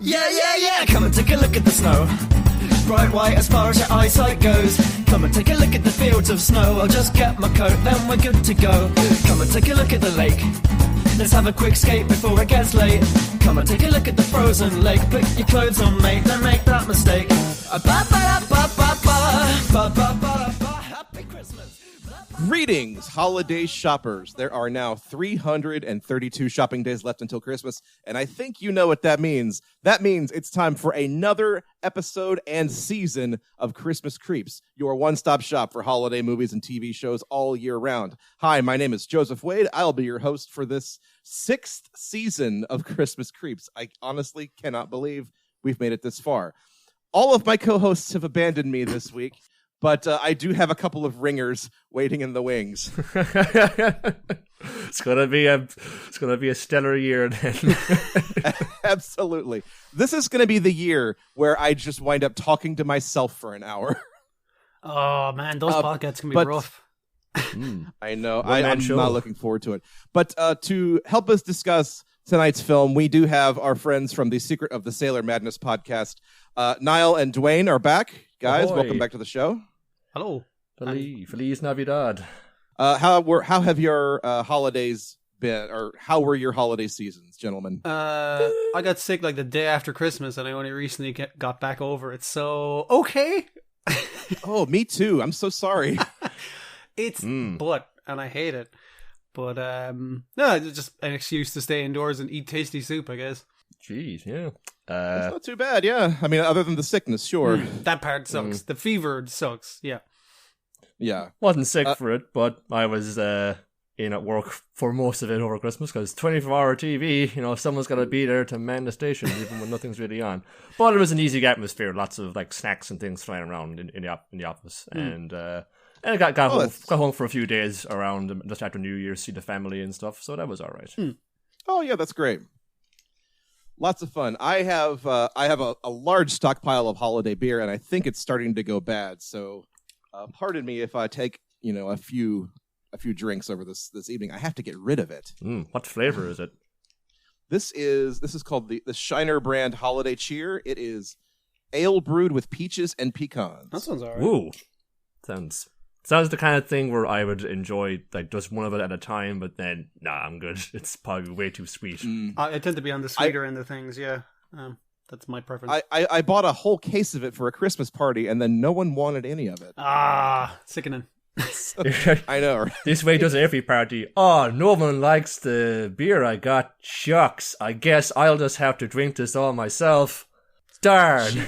Yeah, yeah, yeah, come and take a look at the snow. Bright white as far as your eyesight goes. Come and take a look at the fields of snow. I'll just get my coat, then we're good to go. Come and take a look at the lake. Let's have a quick skate before it gets late. Come and take a look at the frozen lake. Put your clothes on, mate, don't make that mistake. Happy Christmas. Greetings, holiday shoppers. There are now 332 shopping days left until Christmas, and I think you know what that means. That means it's time for another episode and season of Christmas Creeps, your one-stop shop for holiday movies and TV shows all year round. Hi, my name is Joseph Wade. I'll be your host for this 6th season of Christmas Creeps. I honestly cannot believe we've made it this far. All of my co-hosts have abandoned me this week. But I do have a couple of ringers waiting in the wings. It's gonna be a stellar year then. Absolutely. This is gonna be the year where I just wind up talking to myself for an hour. Oh man, those podcasts can be rough. I know. I'm not looking forward to it. But to help us discuss tonight's film, we do have our friends from the Secret of the Sailor Madness podcast. Niall and Dwayne are back. Guys, Ahoy. Welcome back to the show. Hello. Feliz Navidad. How have your holidays been, or how were your holiday seasons, gentlemen? I got sick like the day after Christmas, and I only recently got back over it. So okay. Oh, me too. I'm so sorry. It's and I hate it. But no, it's just an excuse to stay indoors and eat tasty soup, I guess. Jeez, yeah. It's not too bad, yeah. I mean, other than the sickness, sure. That part sucks. The fever sucks. Yeah. Yeah. Wasn't sick for it, but I was in at work for most of it over Christmas because 24-hour TV, someone's got to be there to man the station even when nothing's really on. But it was an easy atmosphere, lots of like snacks and things flying around in the office, and I got home for a few days around just after New Year's, see the family and stuff. So that was all right. Oh yeah, that's great. Lots of fun. I have a large stockpile of holiday beer, and I think it's starting to go bad. So, pardon me if I take a few drinks over this evening. I have to get rid of it. What flavor is it? This is called the Shiner brand Holiday Cheer. It is ale brewed with peaches and pecans. That sounds alright. Ooh, sounds the kind of thing where I would enjoy like just one of it at a time, but then I'm good. It's probably way too sweet. I tend to be on the sweeter end of things. Yeah, that's my preference. I bought a whole case of it for a Christmas party, and then no one wanted any of it. Sickening. I know. Right? This way does every party. Oh, no one likes the beer I got. Shucks. I guess I'll just have to drink this all myself. Darn.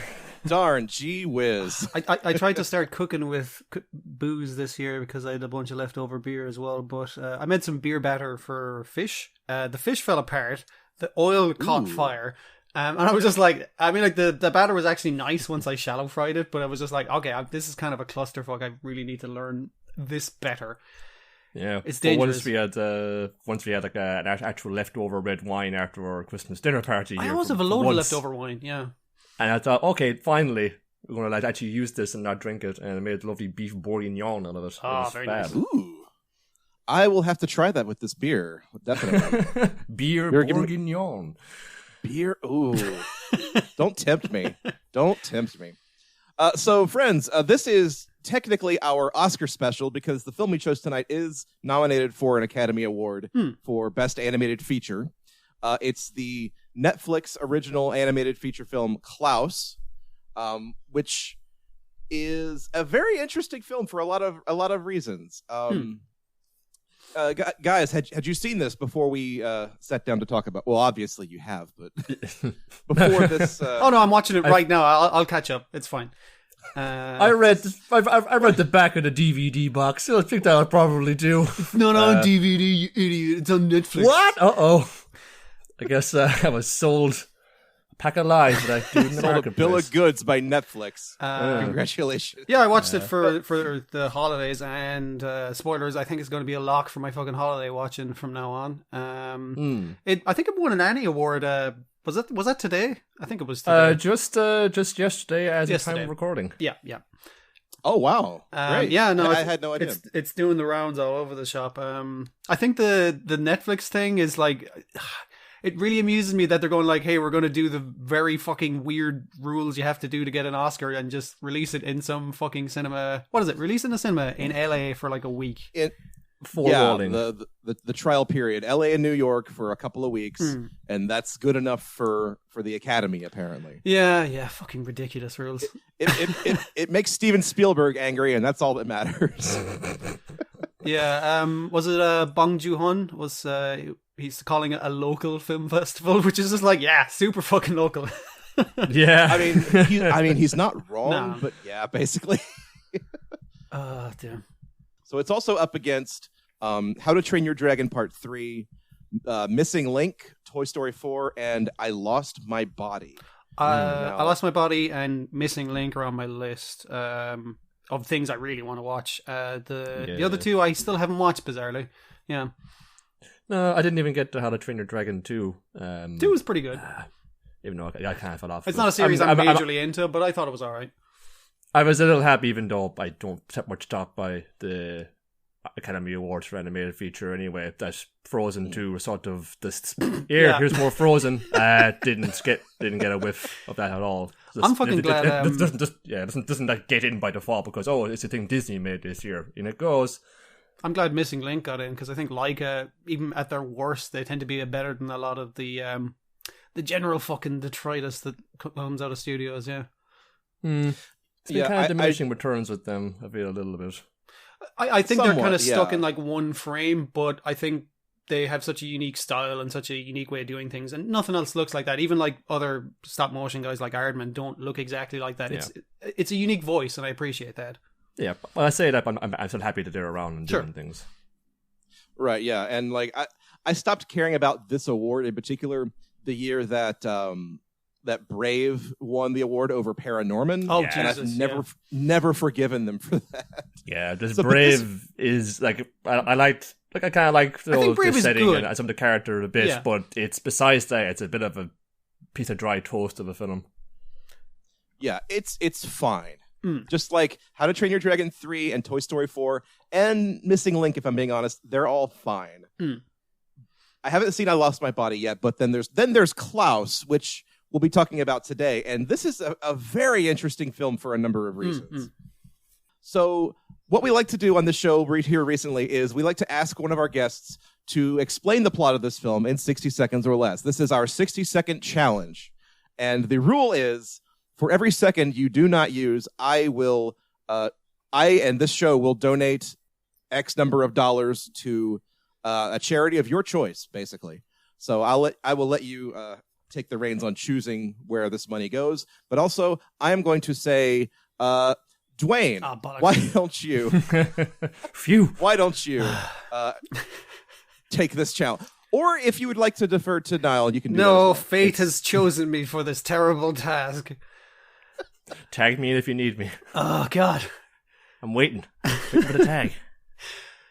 Darn, gee whiz. I tried to start cooking with booze this year because I had a bunch of leftover beer as well, but I made some beer batter for fish. The fish fell apart, the oil caught fire, and I was just like, the batter was actually nice once I shallow fried it, but I was just like, okay, this is kind of a clusterfuck. I really need to learn this better. Yeah, it's dangerous. Once we had like an actual leftover red wine after our Christmas dinner party. I always have a load of leftover wine, yeah. And I thought, okay, finally, we're going to actually use this and not drink it. And I made a lovely beef bourguignon out of it. Oh, very nice. Ooh. I will have to try that with this beer. Definitely. Beer bourguignon. Beer? Ooh. Don't tempt me. Don't tempt me. So, friends, this is technically our Oscar special because the film we chose tonight is nominated for an Academy Award for Best Animated Feature. It's the Netflix original animated feature film Klaus, which is a very interesting film for a lot of reasons. Guys, had you seen this before we sat down to talk about? Well, obviously you have, but before this. Oh no, I'm watching it right now. I'll catch up. It's fine. I read the back of the DVD box, so I think that I'll probably do. It's not on DVD, you idiot. It's on Netflix. What? Uh-oh. I guess I was sold a pack of lies that I do in the sold a bill of goods by Netflix. Congratulations. Yeah, I watched it for the holidays, and spoilers, I think it's going to be a lock for my fucking holiday watching from now on. I think it won an Annie Award. Was that today? I think it was today. Just yesterday as the time of recording. Yeah. Oh wow! Great. Yeah, no, I had no idea. It's doing the rounds all over the shop. I think the Netflix thing is like, it really amuses me that they're going like, hey, we're going to do the very fucking weird rules you have to do to get an Oscar and just release it in some fucking cinema. What is it? Release in a cinema in LA for like a week. The trial period, LA and New York for a couple of weeks, and that's good enough for the Academy, apparently. Yeah, fucking ridiculous rules. It makes Steven Spielberg angry, and that's all that matters. Yeah, was it Bong Joon-ho? He's calling it a local film festival, which is just like, yeah, super fucking local. Yeah, I mean, he's not wrong, but yeah, basically. Oh, damn. So it's also up against How to Train Your Dragon Part 3, Missing Link, Toy Story 4, and I Lost My Body. I Lost My Body and Missing Link are on my list of things I really want to watch. The other two I still haven't watched, bizarrely. Yeah. No, I didn't even get to How to Train Your Dragon 2. 2 was pretty good. Even though I kind of fell off. It's not a series I'm majorly into, but I thought it was alright. I was a little happy, even though I don't set much stock by the Academy Awards for animated feature anyway, that Frozen 2 was sort of this, here's more Frozen. Didn't get a whiff of that at all. I'm fucking glad. It doesn't like get in by default because, it's a thing Disney made this year. And it goes. I'm glad Missing Link got in because I think Laika, even at their worst, they tend to be better than a lot of the general fucking detritus that comes out of studios, yeah. It's been kind of diminishing returns with them, I feel, a little bit. I think they're kind of stuck in like one frame, but I think they have such a unique style and such a unique way of doing things, and nothing else looks like that. Even like other stop motion guys like Aardman don't look exactly like that. Yeah. It's a unique voice, and I appreciate that. Yeah, well, I say that, but I'm still happy that they're around and doing things. Right, yeah, and like I stopped caring about this award in particular the year that that Brave won the award over Paranorman. Oh, and I've never forgiven them for that. Yeah, Brave is like I liked. Like I kind of like the setting and some of the character a bit, but it's besides that, it's a bit of a piece of dry toast of a film. Yeah, it's fine. Just like How to Train Your Dragon 3 and Toy Story 4 and Missing Link, if I'm being honest, they're all fine. I haven't seen I Lost My Body yet, but then there's Klaus, which we'll be talking about today, and this is a very interesting film for a number of reasons. So what we like to do on the show right here recently is we like to ask one of our guests to explain the plot of this film in 60 seconds or less. This is our 60-second challenge. And the rule is, for every second you do not use, I and this show will donate X number of dollars to a charity of your choice, basically. So I will let you take the reins on choosing where this money goes. But also, I am going to say... Dwayne, why don't you? Phew. Why don't you take this challenge? Or if you would like to defer to Niall, you can do that. No, fate has chosen me for this terrible task. Tag me if you need me. Oh, God. I'm waiting for the tag.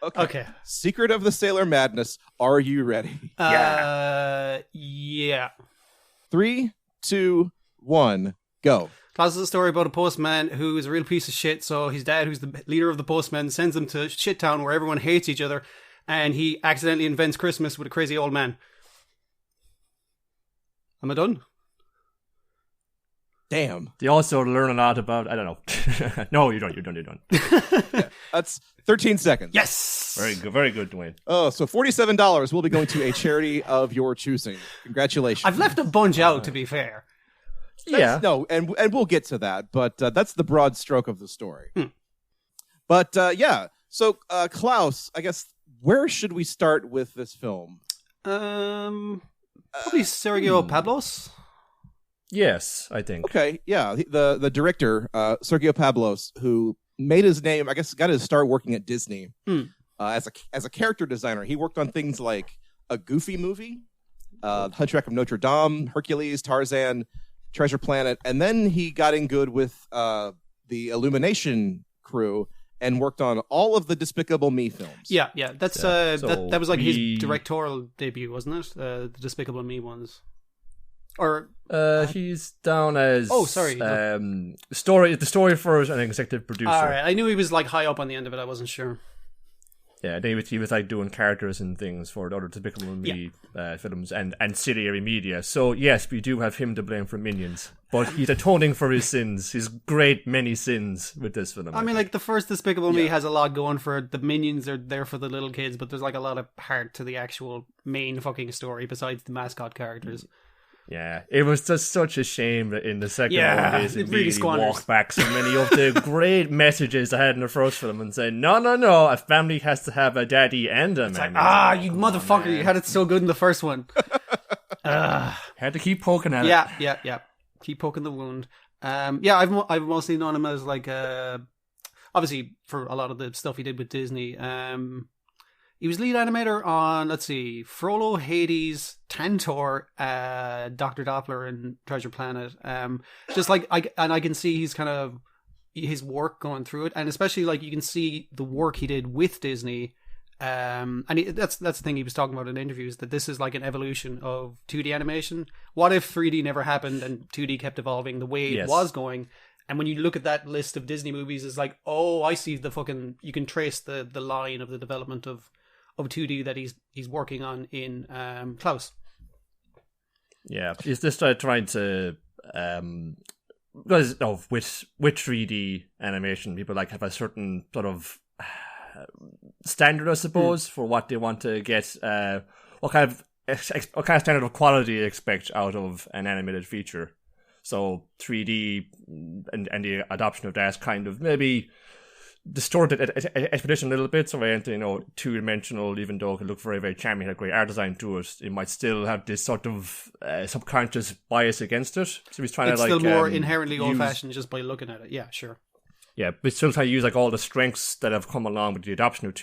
Okay. Secret of the Sailor Madness. Are you ready? Yeah. 3, 2, 1, go. Klaus is a story about a postman who is a real piece of shit, so his dad, who's the leader of the postmen, sends him to shit town where everyone hates each other, and he accidentally invents Christmas with a crazy old man. Am I done? Damn. You also learn a lot about... I don't know. No, you're done. Yeah, that's 13 seconds. Yes! Very good, Dwayne. Oh, so $47 will be going to a charity of your choosing. Congratulations. I've left a bunch out, to be fair. No, and we'll get to that, but that's the broad stroke of the story. But so Klaus, I guess, where should we start with this film? Probably Sergio Pablos. Yes, I think. Okay, yeah, the director, Sergio Pablos, who made his name, I guess, got his start working at Disney as a character designer. He worked on things like a Goofy movie, Hunchback of Notre Dame, Hercules, Tarzan, Treasure Planet, and then he got in good with the Illumination crew and worked on all of the Despicable Me films. Yeah, that's that was like his directorial debut, wasn't it? The Despicable Me ones. Or he's down as the story for an executive producer. All right, I knew he was like high up on the end of it. I wasn't sure. Yeah, he was like doing characters and things for the other Despicable Me films and ancillary media. So yes, we do have him to blame for Minions, but he's atoning for his sins, his great many sins with this film. I mean, like the first Despicable Me has a lot going for it. The Minions are there for the little kids, but there's like a lot of heart to the actual main fucking story besides the mascot characters. Yeah, it was just such a shame that in the second one, it really walked back so many of the great messages I had in the first film and said, no, a family has to have a daddy and a man. Like, you motherfucker, you had it so good in the first one. Had to keep poking at it. Yeah. Keep poking the wound. I've mostly known him as like, obviously for a lot of the stuff he did with Disney. He was lead animator on, let's see, Frollo, Hades, Tantor, Dr. Doppler, and Treasure Planet. Just like I can see he's kind of his work going through it, and especially like you can see the work he did with Disney. That's the thing he was talking about in interviews, that this is like an evolution of 2D animation. What if 3D never happened and 2D kept evolving the way it was going? And when you look at that list of Disney movies, it's like, oh, I see you can trace the line of the development of 2D that he's working on in Klaus. Yeah, he's just trying to because with 3D animation, people like have a certain sort of standard, I suppose, for what they want to get. What kind of standard of quality they expect out of an animated feature. So 3D and the adoption of that kind of maybe distorted expedition a little bit, so I ain't two-dimensional, even though it could look very, very charming, had great art design to it, it might still have this sort of subconscious bias against it. So he's trying it's to still more inherently old-fashioned just by looking at it. Yeah, sure. Yeah, but still trying to use like all the strengths that have come along with the adoption of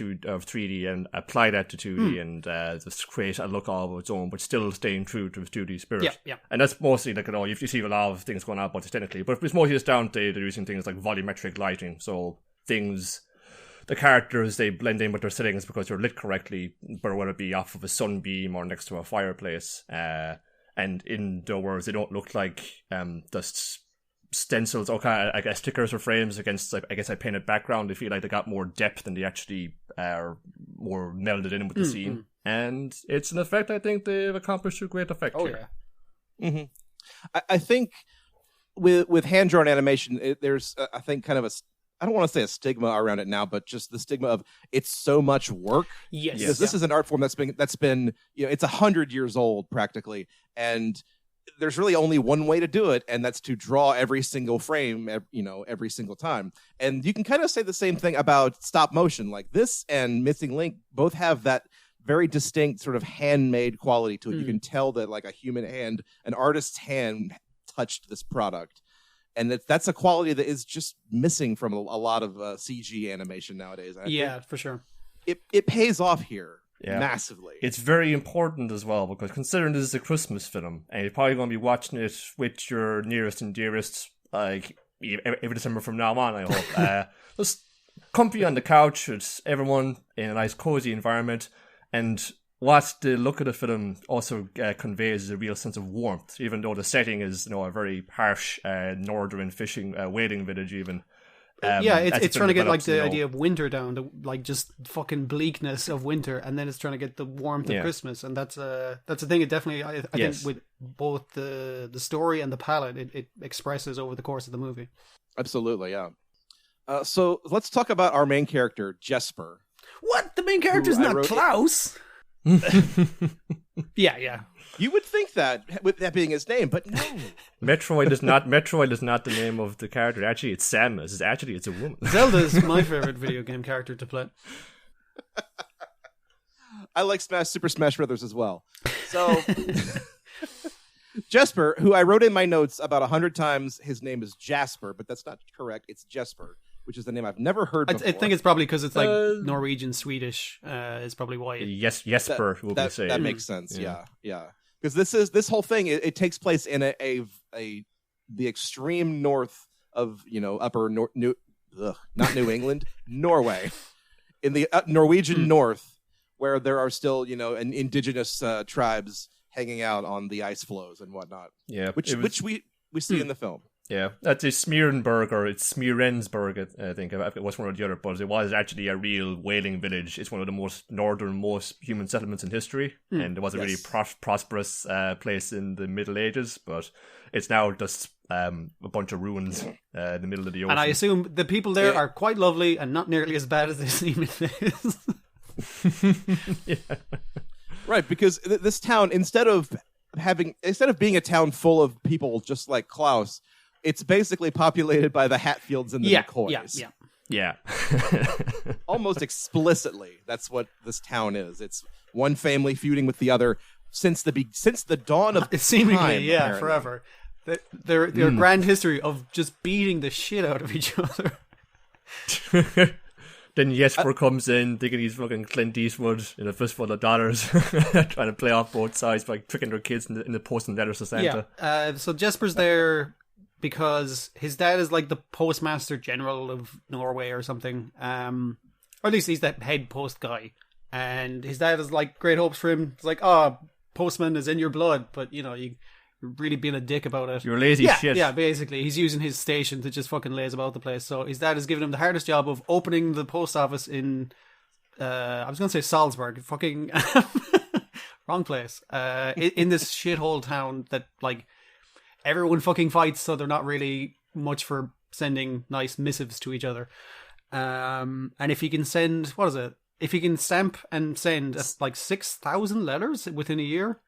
3D and apply that to 2D and just create a look all of its own, but still staying true to the 2D spirit. Yeah. And that's mostly like, you see a lot of things going on about it technically, but it's mostly just down to they're using things like volumetric lighting, so the characters, they blend in with their settings because they're lit correctly, but whether it be off of a sunbeam or next to a fireplace. And indoors, they don't look like just stencils or kind of, I guess, stickers or frames against, I guess, a painted background. They feel like they got more depth and they actually are more melded in with the scene. And it's an effect I think they've accomplished to great effect here. Yeah. Mm-hmm. I think with hand-drawn animation, there's, I think, kind of I don't want to say a stigma around it now, but just the stigma of it's so much work. Yes. Because this is an art form that's been it's 100 years old practically, and there's really only one way to do it, and that's to draw every single frame, every single time. And you can kind of say the same thing about stop motion. Like this and Missing Link both have that very distinct sort of handmade quality to it. You can tell that like a human hand, an artist's hand touched this product. And that's a quality that is just missing from a lot of CG animation nowadays. For sure. It pays off here massively. It's very important as well, because considering this is a Christmas film, and you're probably going to be watching it with your nearest and dearest, like every December from now on, I hope. Just comfy on the couch with everyone in a nice cozy environment, and what the look of the film also conveys is a real sense of warmth, even though the setting is, a very harsh northern fishing whaling village. Even it's trying to get like the idea of winter down to like just fucking bleakness of winter, and then it's trying to get the warmth of Christmas, and that's a thing. It definitely, I think, with both the story and the palette, it expresses over the course of the movie. Absolutely, yeah. So let's talk about our main character, Jesper. What? The main character is not Klaus? Yeah. You would think that, with that being his name, but no. Metroid is not the name of the character. Actually, it's Samus. It's a woman. Zelda's my favorite video game character to play. I like Super Smash Brothers as well. So, Jesper, who I wrote in my notes about 100 times, his name is Jasper, but that's not correct. It's Jesper, which is a name I've never heard before. I think it's probably because it's like Norwegian, Swedish. Is probably why. Jesper will be saying. That makes sense. Yeah. Because this whole thing, it takes place in the extreme north of upper not New England, Norway, in the Norwegian north, where there are still an indigenous tribes hanging out on the ice floes and whatnot. Yeah, which we see in the film. Yeah, that's a Smeerenburg, or it's Smeerensburg, I think. I was one or the other, but it was actually a real whaling village. It's one of the most northernmost human settlements in history, and it was a really prosperous place in the Middle Ages, but it's now just a bunch of ruins in the middle of the ocean. And I assume the people there are quite lovely and not nearly as bad as they seem it is. Right, because this town, instead of being a town full of people just like Klaus, it's basically populated by the Hatfields and the McCoys. Yeah. Almost explicitly, that's what this town is. It's one family feuding with the other since the dawn of seemingly, time, apparently. forever. Their grand history of just beating the shit out of each other. Then Jesper comes in, thinking he's fucking Clint Eastwood in a fistful of dollars, trying to play off both sides by tricking their kids into posting letters to Santa. Yeah. So Jesper's there because his dad is like the postmaster general of Norway or something. Or at least he's the head post guy. And his dad has like great hopes for him. It's like, postman is in your blood, but you're really being a dick about it. You're a lazy shit. Yeah, basically. He's using his station to just fucking laze about the place. So his dad has given him the hardest job of opening the post office in, I was going to say Salzburg. Fucking wrong place. In this shithole town that, like, everyone fucking fights, so they're not really much for sending nice missives to each other. And if he can send, what is it? If he can stamp and send, like, 6,000 letters within a year,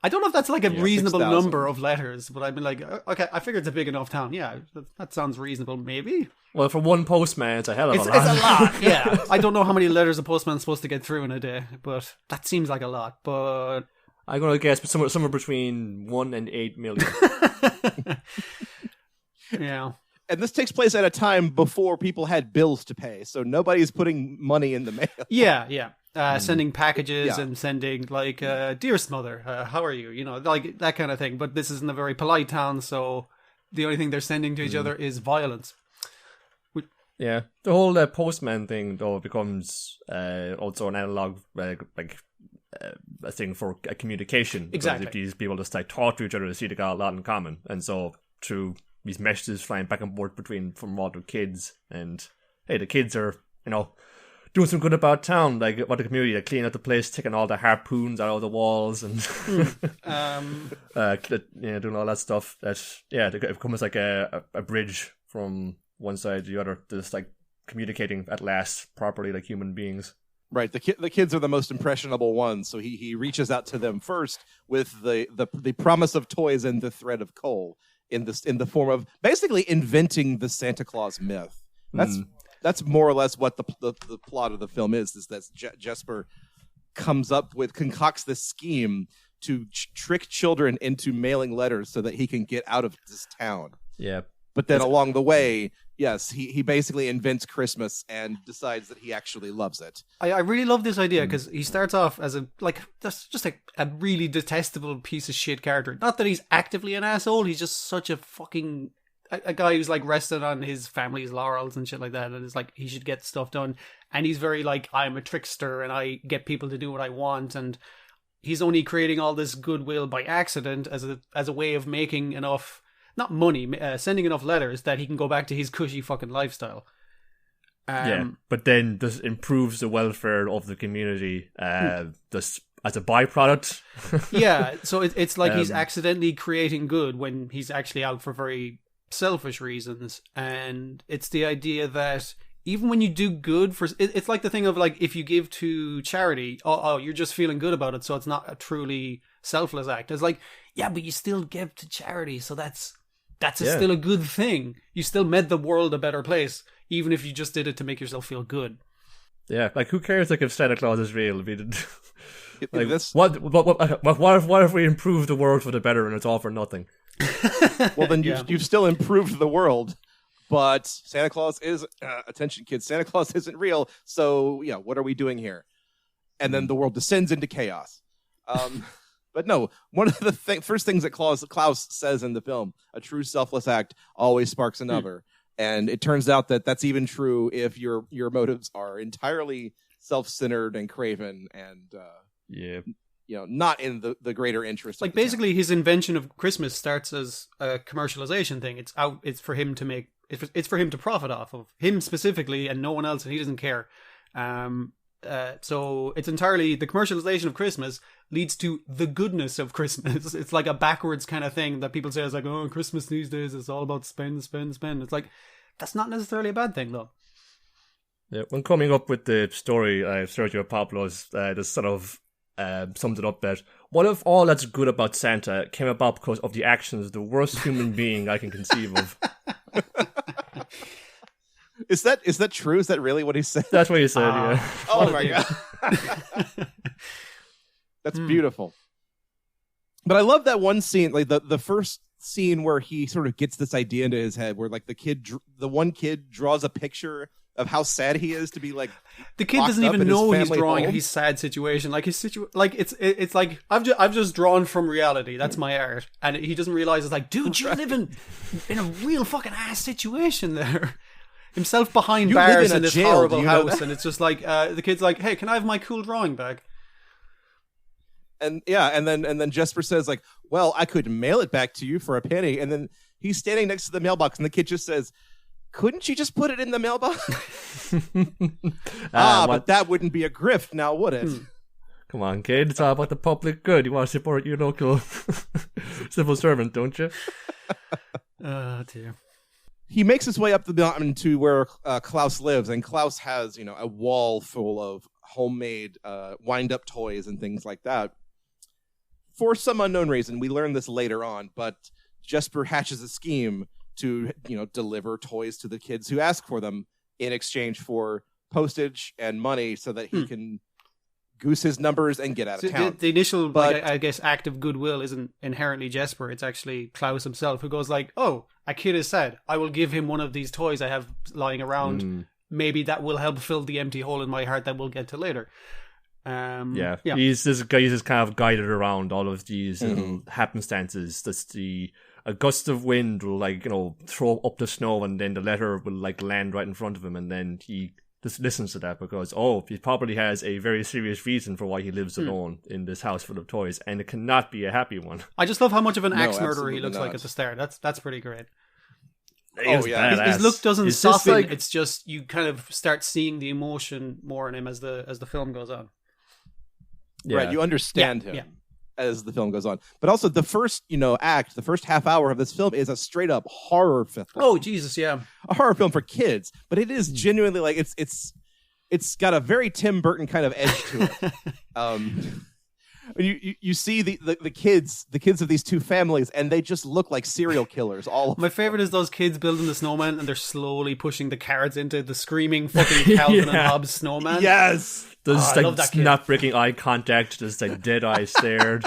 I don't know if that's like a reasonable 6,000 number of letters, but I've been like, okay, I figure it's a big enough town. Yeah, that sounds reasonable, maybe. Well, for one postman, it's a hell of a lot. It's a lot, yeah. I don't know how many letters a postman's supposed to get through in a day, but that seems like a lot. But I'm going to guess somewhere between 1 and 8 million. Yeah. And this takes place at a time before people had bills to pay, so nobody's putting money in the mail. Yeah. Sending packages and sending, like, dearest mother, how are you? Like that kind of thing. But this isn't a very polite town, so the only thing they're sending to each other is violence. Yeah. The whole postman thing, though, becomes also an analog, a thing for communication. Exactly. If these people just talk to each other, they see they got a lot in common. And so through these messages flying back and forth from all the kids, and hey, the kids are, doing some good about town, like about the community, like cleaning up the place, taking all the harpoons out of the walls, and doing all that stuff. It becomes like a bridge from one side to the other, just like communicating at last properly like human beings. Right, the kids are the most impressionable ones, so he reaches out to them first with the promise of toys and the thread of coal in the form of basically inventing the Santa Claus myth. That's more or less what the plot of the film is that Jesper concocts this scheme to trick children into mailing letters so that he can get out of this town. Yeah. But then along the way, yes, he basically invents Christmas and decides that he actually loves it. I really love this idea because he starts off as that's just a really detestable piece of shit character. Not that he's actively an asshole, he's just such a fucking... a guy who's like rested on his family's laurels and shit like that, and it's like he should get stuff done, and he's very like, I'm a trickster and I get people to do what I want, and he's only creating all this goodwill by accident as a way of making enough, not money, sending enough letters that he can go back to his cushy fucking lifestyle. But then this improves the welfare of the community just as a byproduct. Yeah, so it's like he's accidentally creating good when he's actually out for very selfish reasons. And it's the idea that even when you do good it's like the thing of like, if you give to charity, you're just feeling good about it, so it's not a truly selfless act. It's like, yeah, but you still give to charity, so that's still a good thing. You still made the world a better place, even if you just did it to make yourself feel good. Yeah, like who cares like if Santa Claus is real? If he did, like, this... what if we improve the world for the better and it's all for nothing? Well, then you've still improved the world, but Santa Claus is attention, kids. Santa Claus isn't real, so what are we doing here? And then the world descends into chaos. But no, one of the first things that Klaus says in the film, a true selfless act always sparks another. And it turns out that that's even true if your motives are entirely self-centered and craven. And not in the greater interest. Like of the basically, his invention of Christmas starts as a commercialization thing. It's for him to make. It's for him to profit off of him specifically, and no one else, and he doesn't care. So it's entirely the commercialization of Christmas leads to the goodness of Christmas. It's like a backwards kind of thing that people say is like, oh, Christmas these days is all about spend, spend, spend. It's like that's not necessarily a bad thing though. Yeah, when coming up with the story, Sergio Pablo's just sort of summed it up that what if all that's good about Santa came about because of the actions of the worst human being I can conceive of? Is that true? Is that really what he said? That's what he said, yeah. Oh my god. That's beautiful. But I love that one scene, like the first scene where he sort of gets this idea into his head where like the one kid draws a picture of how sad he is to be like the kid doesn't even know he's drawing his sad situation. Like his like it's like I've just drawn from reality. That's my art, and he doesn't realize it's like, dude, you're living in a real fucking ass situation there. Himself behind bars in this horrible house, and it's just like the kid's like, "Hey, can I have my cool drawing back?" And yeah, and then Jesper says like, "Well, I could mail it back to you for a penny." And then he's standing next to the mailbox, and the kid just says, "Couldn't you just put it in the mailbox?" But that wouldn't be a grift, now would it? Come on, kid. It's all about the public good. You want to support your local civil servant, don't you? Oh dear. He makes his way up the mountain to where Klaus lives, and Klaus has, a wall full of homemade wind-up toys and things like that. For some unknown reason, we learn this later on, but Jesper hatches a scheme to, deliver toys to the kids who ask for them in exchange for postage and money so that he can goose his numbers and get out of town. The initial, I guess, act of goodwill isn't inherently Jesper. It's actually Klaus himself who goes like, oh, a kid is sad. I will give him one of these toys I have lying around. Maybe that will help fill the empty hole in my heart that we'll get to later. Yeah. He's just kind of guided around all of these little happenstances. That's a gust of wind will throw up the snow, and then the letter will land right in front of him, and then he just listens to that because he probably has a very serious reason for why he lives alone in this house full of toys, and it cannot be a happy one. I just love how much of an axe murderer he looks like at the start. That's pretty great. Oh yeah, his look doesn't soften. It's just you kind of start seeing the emotion more in him as the film goes on. Yeah. Right, you understand him as the film goes on. But also the first, act, the first half hour of this film is a straight up horror film. Oh Jesus, yeah, a horror film for kids. But it is genuinely like it's got a very Tim Burton kind of edge to it. You see the kids of these two families, and they just look like serial killers. My favorite is those kids building the snowman, and they're slowly pushing the carrots into the screaming fucking Calvin and Hobbes snowman. Yes, there's not breaking eye contact, just dead eye stared.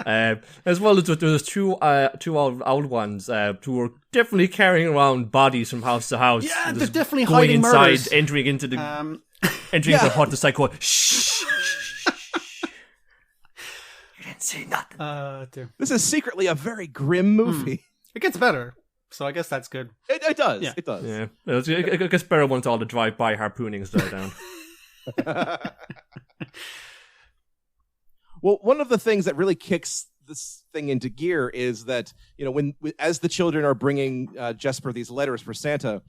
As well as there's two old ones who were definitely carrying around bodies from house to house. Yeah, they're definitely going hiding inside, murders. entering into the the hut. It's like, shh. See nothing. This is secretly a very grim movie. It gets better, so I guess that's good. It does. Yeah. It does. Yeah, it gets better once all the drive-by harpoonings die down. Well, one of the things that really kicks this thing into gear is that as the children are bringing Jesper these letters for Santa,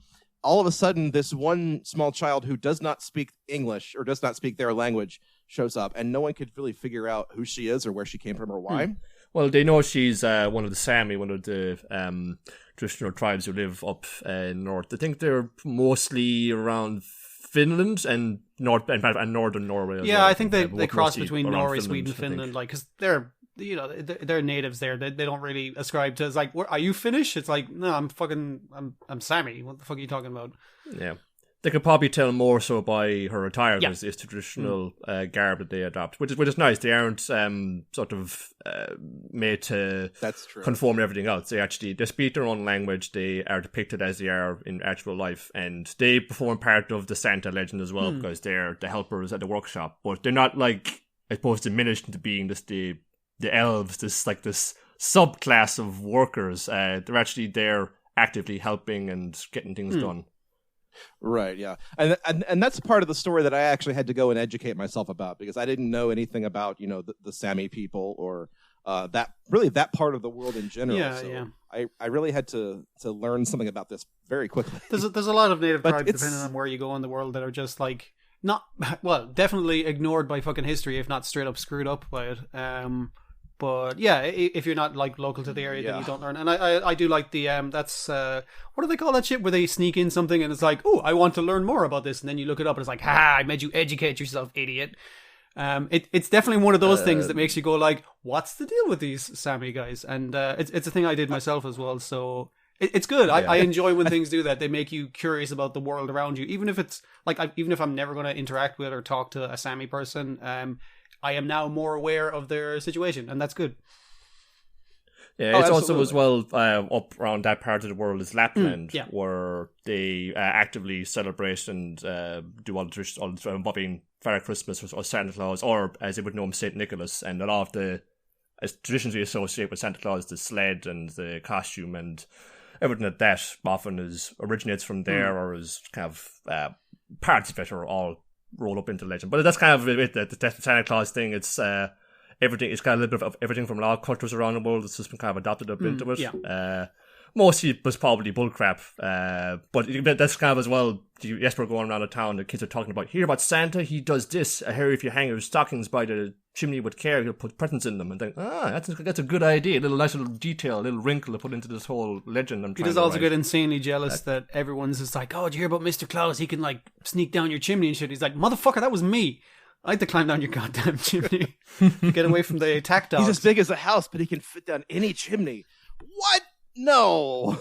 all of a sudden this one small child who does not speak English or does not speak their language shows up, and no one could really figure out who she is or where she came from or why. Well, they know she's one of the Sami, one of the traditional tribes who live up north. I think they're mostly around Finland and northern Norway. Yeah, I think they cross between Norway, Sweden, Finland, because they're natives there. They don't really ascribe to. It's like, are you Finnish? It's like, no, I'm Sami. What the fuck are you talking about? Yeah. They could probably tell more so by her attire than this traditional garb that they adopt, which is nice. They aren't sort of made to conform to everything else. They speak their own language. They are depicted as they are in actual life, and they perform part of the Santa legend as well because they're the helpers at the workshop. But they're not I suppose diminished into being just the elves, this subclass of workers. They're actually there actively helping and getting things done. Right, yeah. And that's part of the story that I actually had to go and educate myself about, because I didn't know anything about, the Sami people or that part of the world in general. Yeah, so yeah. I really had to learn something about this very quickly. There's a lot of native But tribes, it's- depending on where you go in the world, that are just like definitely ignored by fucking history, if not straight up screwed up by it. But yeah, if you're not like local to the area, then Yeah. you don't learn. And I do like the that's what do they call that shit where they sneak in something and it's like, oh, I want to learn more about this, and then you look it up and it's like, ha, I made you educate yourself, idiot. It's definitely one of those things that makes you go like, what's the deal with these Sami guys? And it's a thing I did myself as well. So it's good. I enjoy when things do that. They make you curious about the world around you, even if it's like even if I'm never going to interact with or talk to a Sami person. I am now more aware of their situation, and that's good. Yeah, it's also absolutely. as well up around that part of the world is Lapland, yeah. where they actively celebrate and do all the traditions involving Father Christmas or Santa Claus, or as they would know him, Saint Nicholas, and a lot of the traditions we associate with Santa Claus, the sled and the costume and everything like that, often originates from there or is kind of parts of it are all rolled up into legend. But that's kind of it, the Santa Claus thing. It's everything. It's got a little bit of everything from a lot of cultures around the world. It's just been kind of adopted up into it. Yeah. Mostly it was probably bullcrap. But that's kind of as well. Jesper going around the town, the kids are talking about, hear about Santa, he does this. I hear if you hang your stockings by the chimney with care, he'll put presents in them. And think, that's a good idea. A nice little detail, a little wrinkle to put into this whole legend. He does also get insanely jealous that everyone's just like, oh, did you hear about Mr. Klaus? He can like sneak down your chimney and shit. He's like, motherfucker, that was me. I had to climb down your goddamn chimney. Get away from the attack dogs. He's as big as a house, but he can fit down any chimney. What? No.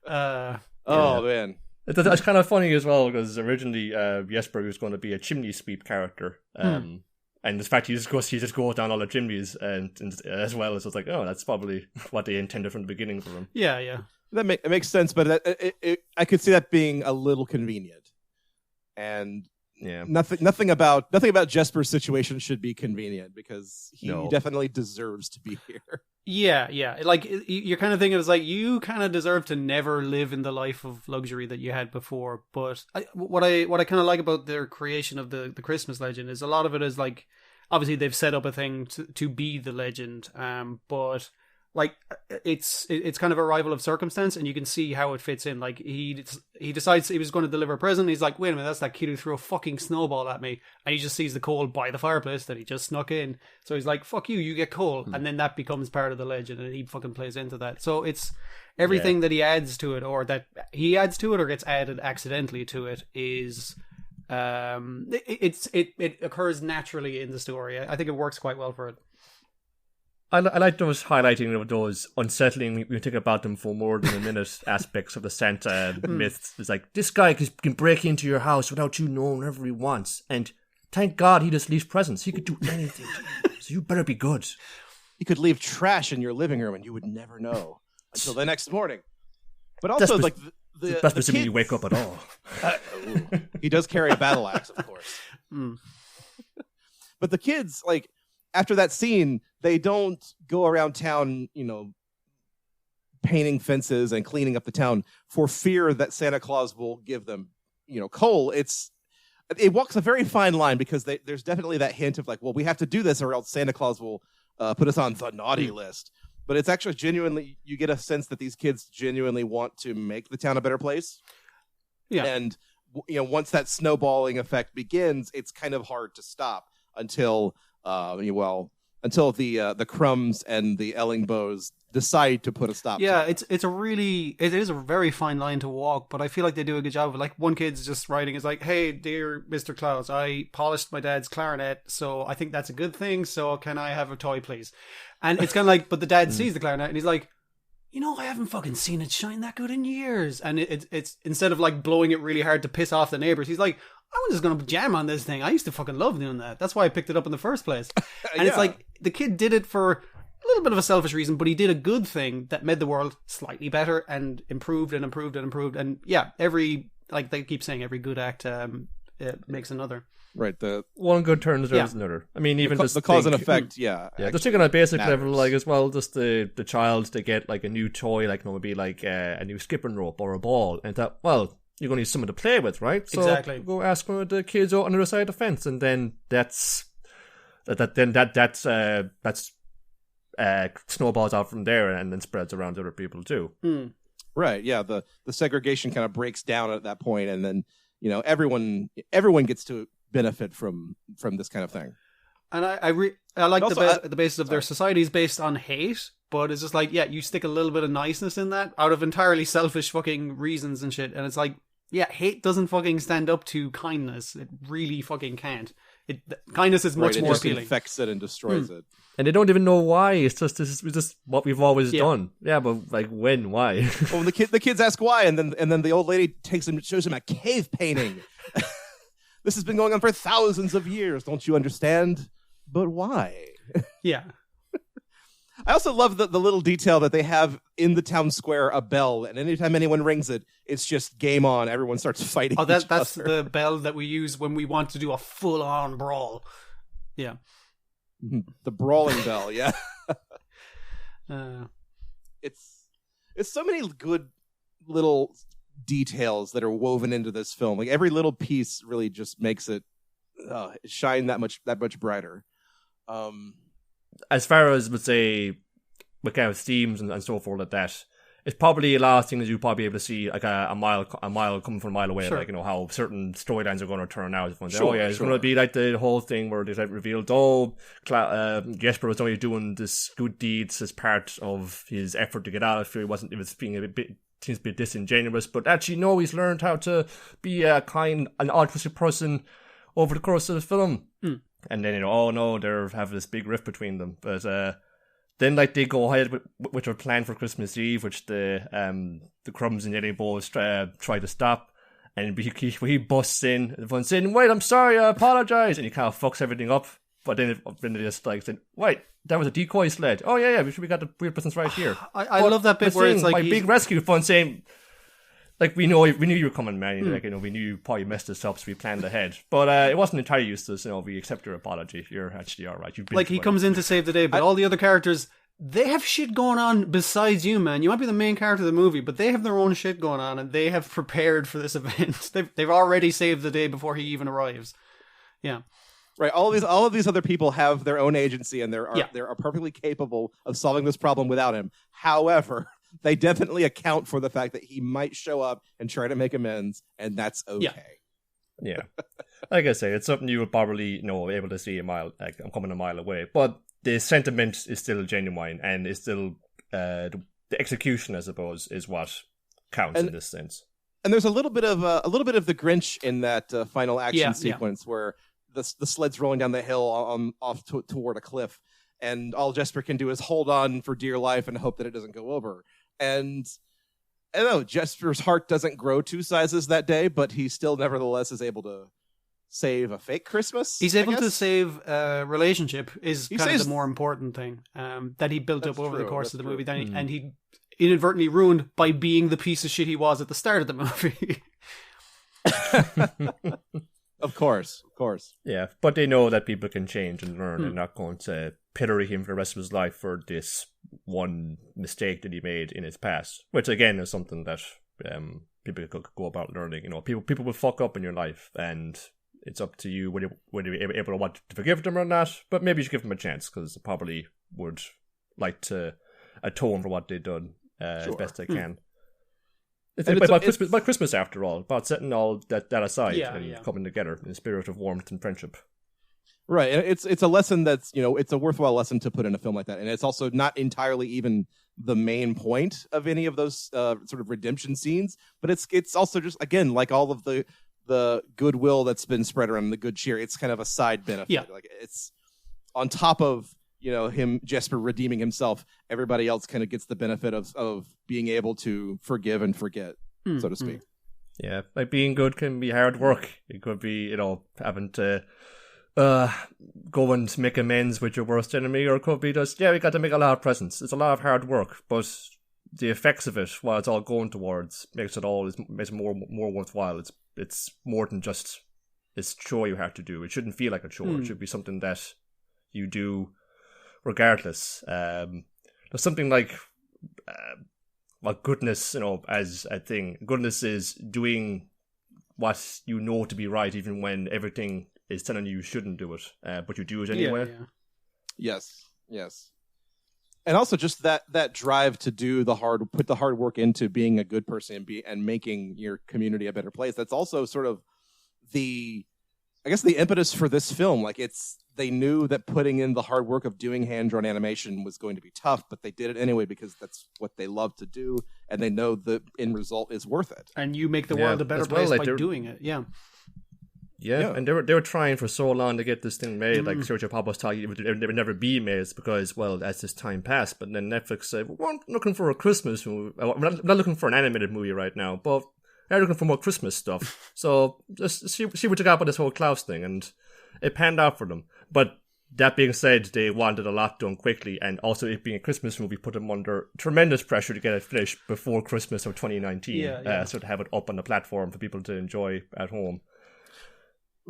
Oh man. It's kind of funny as well, because originally Jesper was going to be a chimney sweep character. And the fact he just goes down all the chimneys and as well as it's like, oh, that's probably what they intended from the beginning for him. Yeah. It makes sense, but I could see that being a little convenient. And Yeah. nothing about Jesper's situation should be convenient, because he definitely deserves to be here. Yeah. Like, you're kind of thinking, it's like, you kind of deserve to never live in the life of luxury that you had before. But what I kind of like about their creation of the Christmas legend is a lot of it is like, obviously they've set up a thing to be the legend, but like it's kind of a rival of circumstance, and you can see how it fits in. Like he decides he was going to deliver a present. He's like, wait a minute, that's that kid who threw a fucking snowball at me, and he just sees the coal by the fireplace that he just snuck in. So he's like, fuck you get coal, and then that becomes part of the legend, and he fucking plays into that. So it's everything that he adds to it, or that he adds to it, or gets added accidentally to it, is it occurs naturally in the story. I think it works quite well for it. I like those highlighting of those unsettling, when you think about them for more than a minute, aspects of the Santa myth. It's like, this guy can break into your house without you knowing whenever he wants, and thank God he just leaves presents. He could do anything to you, so you better be good. You could leave trash in your living room and you would never know until the next morning. But also, That's the presuming you kids- wake up at all. He does carry a battle axe, of course. But the kids, like, after that scene, they don't go around town, painting fences and cleaning up the town for fear that Santa Claus will give them, coal. It walks a very fine line, because there's definitely that hint of like, well, we have to do this or else Santa Claus will put us on the naughty list. But it's actually genuinely, you get a sense that these kids genuinely want to make the town a better place. Yeah. And, once that snowballing effect begins, it's kind of hard to stop until the Crumbs and the Ellingbows decide to put a stop. Yeah, to it. it is a very fine line to walk, but I feel like they do a good job of it. Like, one kid's just writing, is like, hey, dear Mr. Klaus, I polished my dad's clarinet, so I think that's a good thing, so can I have a toy, please? And it's kind of like, but the dad sees the clarinet and he's like, I haven't fucking seen it shine that good in years. And it's instead of like blowing it really hard to piss off the neighbors, he's like, I'm just going to jam on this thing. I used to fucking love doing that. That's why I picked it up in the first place. And it's like, the kid did it for a little bit of a selfish reason, but he did a good thing that made the world slightly better and improved and improved and improved. And yeah, like they keep saying, every good act makes another. Right. The One good turn deserves another. I mean, even just the cause and effect. Yeah. Just thinking on a basic matters. level, like as well, just the child, they get like a new toy, like maybe like a new skipping rope or a ball, and that, well, you're going to need someone to play with, right? So Exactly. go ask one of the kids out on the other side of the fence, and then that's snowballs out from there, and then spreads around to other people too. Right. Yeah. The segregation kind of breaks down at that point, and then everyone gets to benefit from this kind of thing. And I like also, the basis of their society is based on hate, but it's just like, yeah, you stick a little bit of niceness in that out of entirely selfish fucking reasons and shit. And it's like, yeah, hate doesn't fucking stand up to kindness. It really fucking can't. Kindness is much more appealing. It infects it and destroys it. And they don't even know why. It's just what we've always done. Yeah, but like when? Why? Well, the kids ask why, and then the old lady shows him a cave painting. This has been going on for thousands of years. Don't you understand? But why? Yeah. I also love the little detail that they have in the town square a bell, and anytime anyone rings it, it's just game on. Everyone starts fighting. Oh, that's the bell that we use when we want to do a full-on brawl. Yeah. The brawling bell, yeah. It's so many good little details that are woven into this film. Like every little piece really just makes it shine that much brighter. As far as, let's say, with kind of themes and so forth like that, it's probably a lot of things you'll probably be able to see like a mile coming from a mile away. Sure. Like, how certain storylines are going to turn out. It's Sure, it's going to be like the whole thing where they like revealed, Jesper was only doing this good deeds as part of his effort to get out of here. It was being a bit seems a bit disingenuous, but actually no, he's learned how to be a kind and altruistic person over the course of the film. And then, oh no, they're having this big rift between them. But then, like, they go ahead with their plan for Christmas Eve, which the Crumbs and Yellow Bows try to stop. And he busts in, and everyone's saying, wait, I'm sorry, I apologize. And he kind of fucks everything up. But then they just like said, wait, that was a decoy sled. Oh yeah, we got the weird business right here. I love that bit where it's like my big rescue fund saying, like, we knew you were coming, man. Like, we knew you probably messed this up, so we planned ahead. But it wasn't entirely useless. We accept your apology. You're actually all right. Like, he comes in to save the day, but all the other characters, they have shit going on besides you, man. You might be the main character of the movie, but they have their own shit going on, and they have prepared for this event. They've already saved the day before he even arrives. Yeah. Right. All of these other people have their own agency, and they're perfectly capable of solving this problem without him. However, they definitely account for the fact that he might show up and try to make amends, and that's okay. Yeah. Like I say, it's something you would probably able to see I'm coming a mile away. But the sentiment is still genuine, and is still the execution, I suppose, is what counts in this sense. And there's a little bit of the Grinch in that final action sequence where the sled's rolling down the hill off toward a cliff, and all Jesper can do is hold on for dear life and hope that it doesn't go over. And I don't know, Jesper's heart doesn't grow 2 sizes that day, but he still nevertheless is able to save a fake Christmas. He's able to save a relationship is kind of the more important thing that he built up over the course of the movie. And he inadvertently ruined by being the piece of shit he was at the start of the movie. Of course. Yeah, but they know that people can change and learn. They're not going to pillory him for the rest of his life for this one mistake that he made in his past, which again is something that people could go about learning. People will fuck up in your life, and it's up to you whether you're able to want to forgive them or not. But maybe you should give them a chance, because they probably would like to atone for what they've done as best they can. It's about Christmas, after all, about setting all that aside and coming together in a spirit of warmth and friendship. Right, and it's a lesson that's it's a worthwhile lesson to put in a film like that, and it's also not entirely even the main point of any of those sort of redemption scenes, but it's also just, again, like all of the goodwill that's been spread around, the good cheer. It's kind of a side benefit. Yeah. Like, it's on top of Jesper redeeming himself. Everybody else kind of gets the benefit of being able to forgive and forget, so to speak. Yeah, like, being good can be hard work. It could be having to go and make amends with your worst enemy, or it could be just, we got to make a lot of presents. It's a lot of hard work, but the effects of it, while it's all going towards, makes it more worthwhile. It's more than just this chore you have to do. It shouldn't feel like a chore. It should be something that you do regardless. There's something like what goodness, as a thing. Goodness is doing what you know to be right, even when everything is telling you shouldn't do it, but you do it anyway. Yeah. Yes. And also just that drive to put the hard work into being a good person and making your community a better place. That's also sort of the impetus for this film. Like they knew that putting in the hard work of doing hand-drawn animation was going to be tough, but they did it anyway because that's what they love to do, and they know the end result is worth it. And you make the world a better place by doing it. Yeah. Yeah, and they were trying for so long to get this thing made. Like Sergio Papa was talking, it would never be made because, well, as this time passed. But then Netflix said, "We're not looking for a Christmas movie. We're not looking for an animated movie right now, but we're looking for more Christmas stuff. So just see what you got about this whole Klaus thing." And it panned out for them. But that being said, they wanted a lot done quickly, and also it being a Christmas movie put them under tremendous pressure to get it finished before Christmas of 2019. So to have it up on the platform for people to enjoy at home.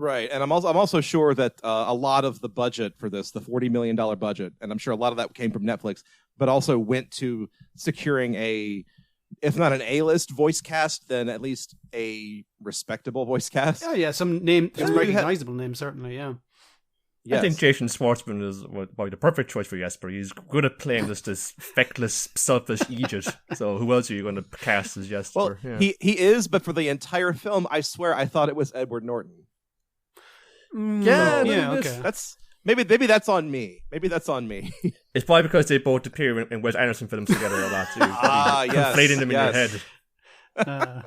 Right, and I'm also sure that a lot of the budget for this, the $40 million budget, and I'm sure a lot of that came from Netflix, but also went to securing if not an A-list voice cast, then at least a respectable voice cast. Some recognizable names, certainly, yeah. Yes. I think Jason Schwartzman is the perfect choice for Jesper. He's good at playing this feckless, selfish idiot. So who else are you going to cast as Jesper? Well, he is, but for the entire film, I swear I thought it was Edward Norton. Okay. That's maybe that's on me. It's probably because they both appear in Wes Anderson films together a lot too. Conflating them in your head.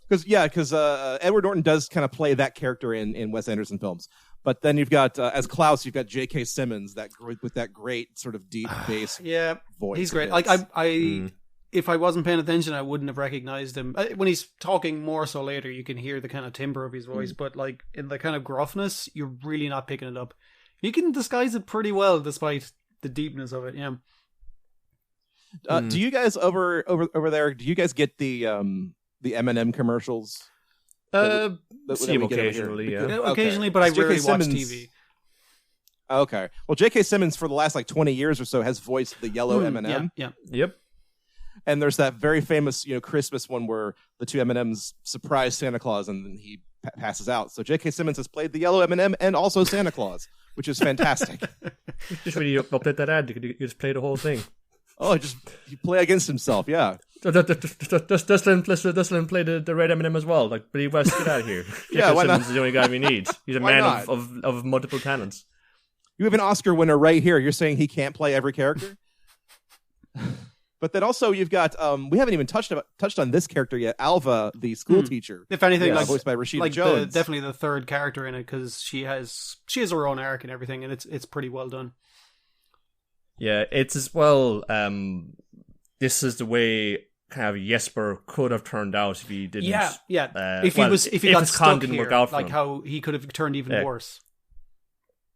Because Edward Norton does kind of play that character in Wes Anderson films. But then you've got as Klaus, you've got J.K. Simmons with that great sort of deep bass. Voice. He's great. Like if I wasn't paying attention, I wouldn't have recognized him. When he's talking more so later, you can hear the kind of timbre of his voice, but like in the kind of gruffness, you're really not picking it up. You can disguise it pretty well despite the deepness of it. Yeah. Do you guys over there? Do you guys get the M&M commercials? See him occasionally, occasionally, but I rarely watch TV. Okay. Well, J.K. Simmons for the last 20 years or so has voiced the yellow M&M. Yeah. Yep. And there's that very famous, Christmas one where the two M&Ms surprise Santa Claus and then he passes out. So J.K. Simmons has played the yellow M&M and also Santa Claus, which is fantastic. Just when you update that ad, you just play the whole thing. Oh, you play against himself, yeah. Just let him play the red M&M as well. Like, Billy West, get out of here. Yeah, why not? Simmons is the only guy we need. He's a man of multiple talents. You have an Oscar winner right here. You're saying he can't play every character? But then also you've got we haven't even touched on this character yet, Alva, the school teacher. If anything, voiced by Rashida Jones. Definitely the third character in it because she has her own arc and everything, and it's pretty well done. Yeah, it's as well. This is the way kind of Jesper could have turned out if he didn't. Yeah. If he got stuck here, like how he could have turned even worse.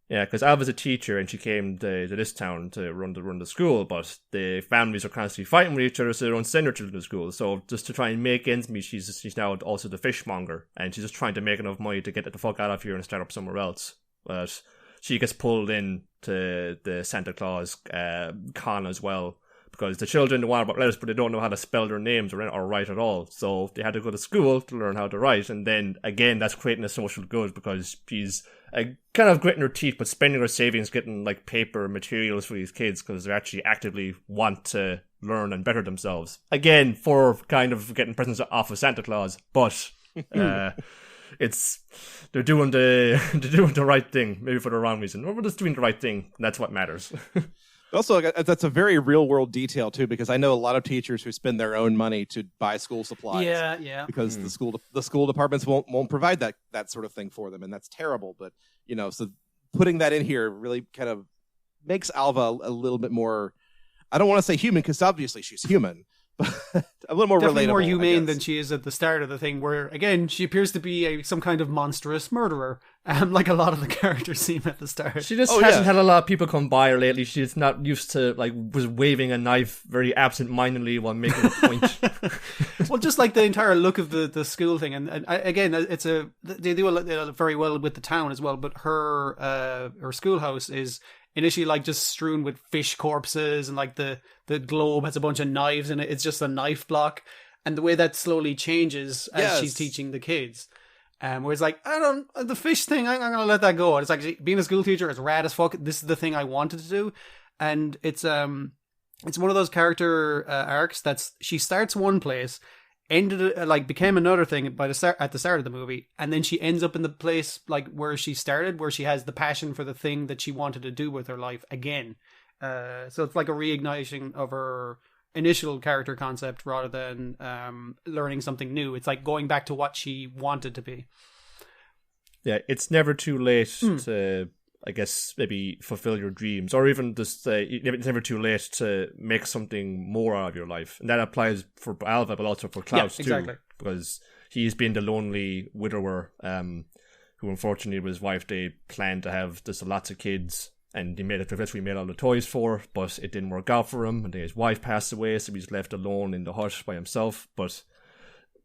Yeah, because Alva's a teacher and she came to this town to run the school, but the families are constantly fighting with each other, so they don't send her to the school. So just to try and make ends meet, she's now also the fishmonger, and she's just trying to make enough money to get the fuck out of here and start up somewhere else. But she gets pulled in to the Santa Claus con as well, because the children want about letters, but they don't know how to spell their names or write at all. So they had to go to school to learn how to write, and then again, that's creating a social good because she's kind of gritting her teeth, but spending her savings getting like paper materials for these kids because they actually actively want to learn and better themselves. Again, for kind of getting presents off of Santa Claus, but they're doing the right thing, maybe for the wrong reason. Or we're just doing the right thing, and that's what matters. Also, that's a very real world detail too, because I know a lot of teachers who spend their own money to buy school supplies. Yeah. Because the school departments won't provide that sort of thing for them, and that's terrible. But so putting that in here really kind of makes Alva a little bit more. I don't want to say human because obviously she's human, but a little more definitely relatable. More humane than she is at the start of the thing, where again she appears to be some kind of monstrous murderer, like a lot of the characters seem at the start. She just hasn't had a lot of people come by her lately. She's not used to was waving a knife very absent-mindedly while making a point. Well, just like the entire look of the school thing, and again, they do very well with the town as well. But her schoolhouse is initially like just strewn with fish corpses, and like the globe has a bunch of knives in it. It's just a knife block, and the way that slowly changes as she's teaching the kids. Where it's like, the fish thing, I'm gonna let that go. And it's like, being a school teacher is rad as fuck. This is the thing I wanted to do, and it's one of those character arcs that's, she starts one place, became another thing at the start of the movie, and then she ends up in the place like where she started, where she has the passion for the thing that she wanted to do with her life again. So it's like a reigniting of her initial character concept rather than learning something new. It's like going back to what she wanted to be. Yeah, it's never too late to, I guess, maybe fulfill your dreams, or even just it's never too late to make something more out of your life. And that applies for Alva, but also for Klaus too, because he's been the lonely widower who unfortunately with his wife, they planned to have just lots of kids, and he eventually made all the toys for, but it didn't work out for him, and then his wife passed away, so he's left alone in the hut by himself. But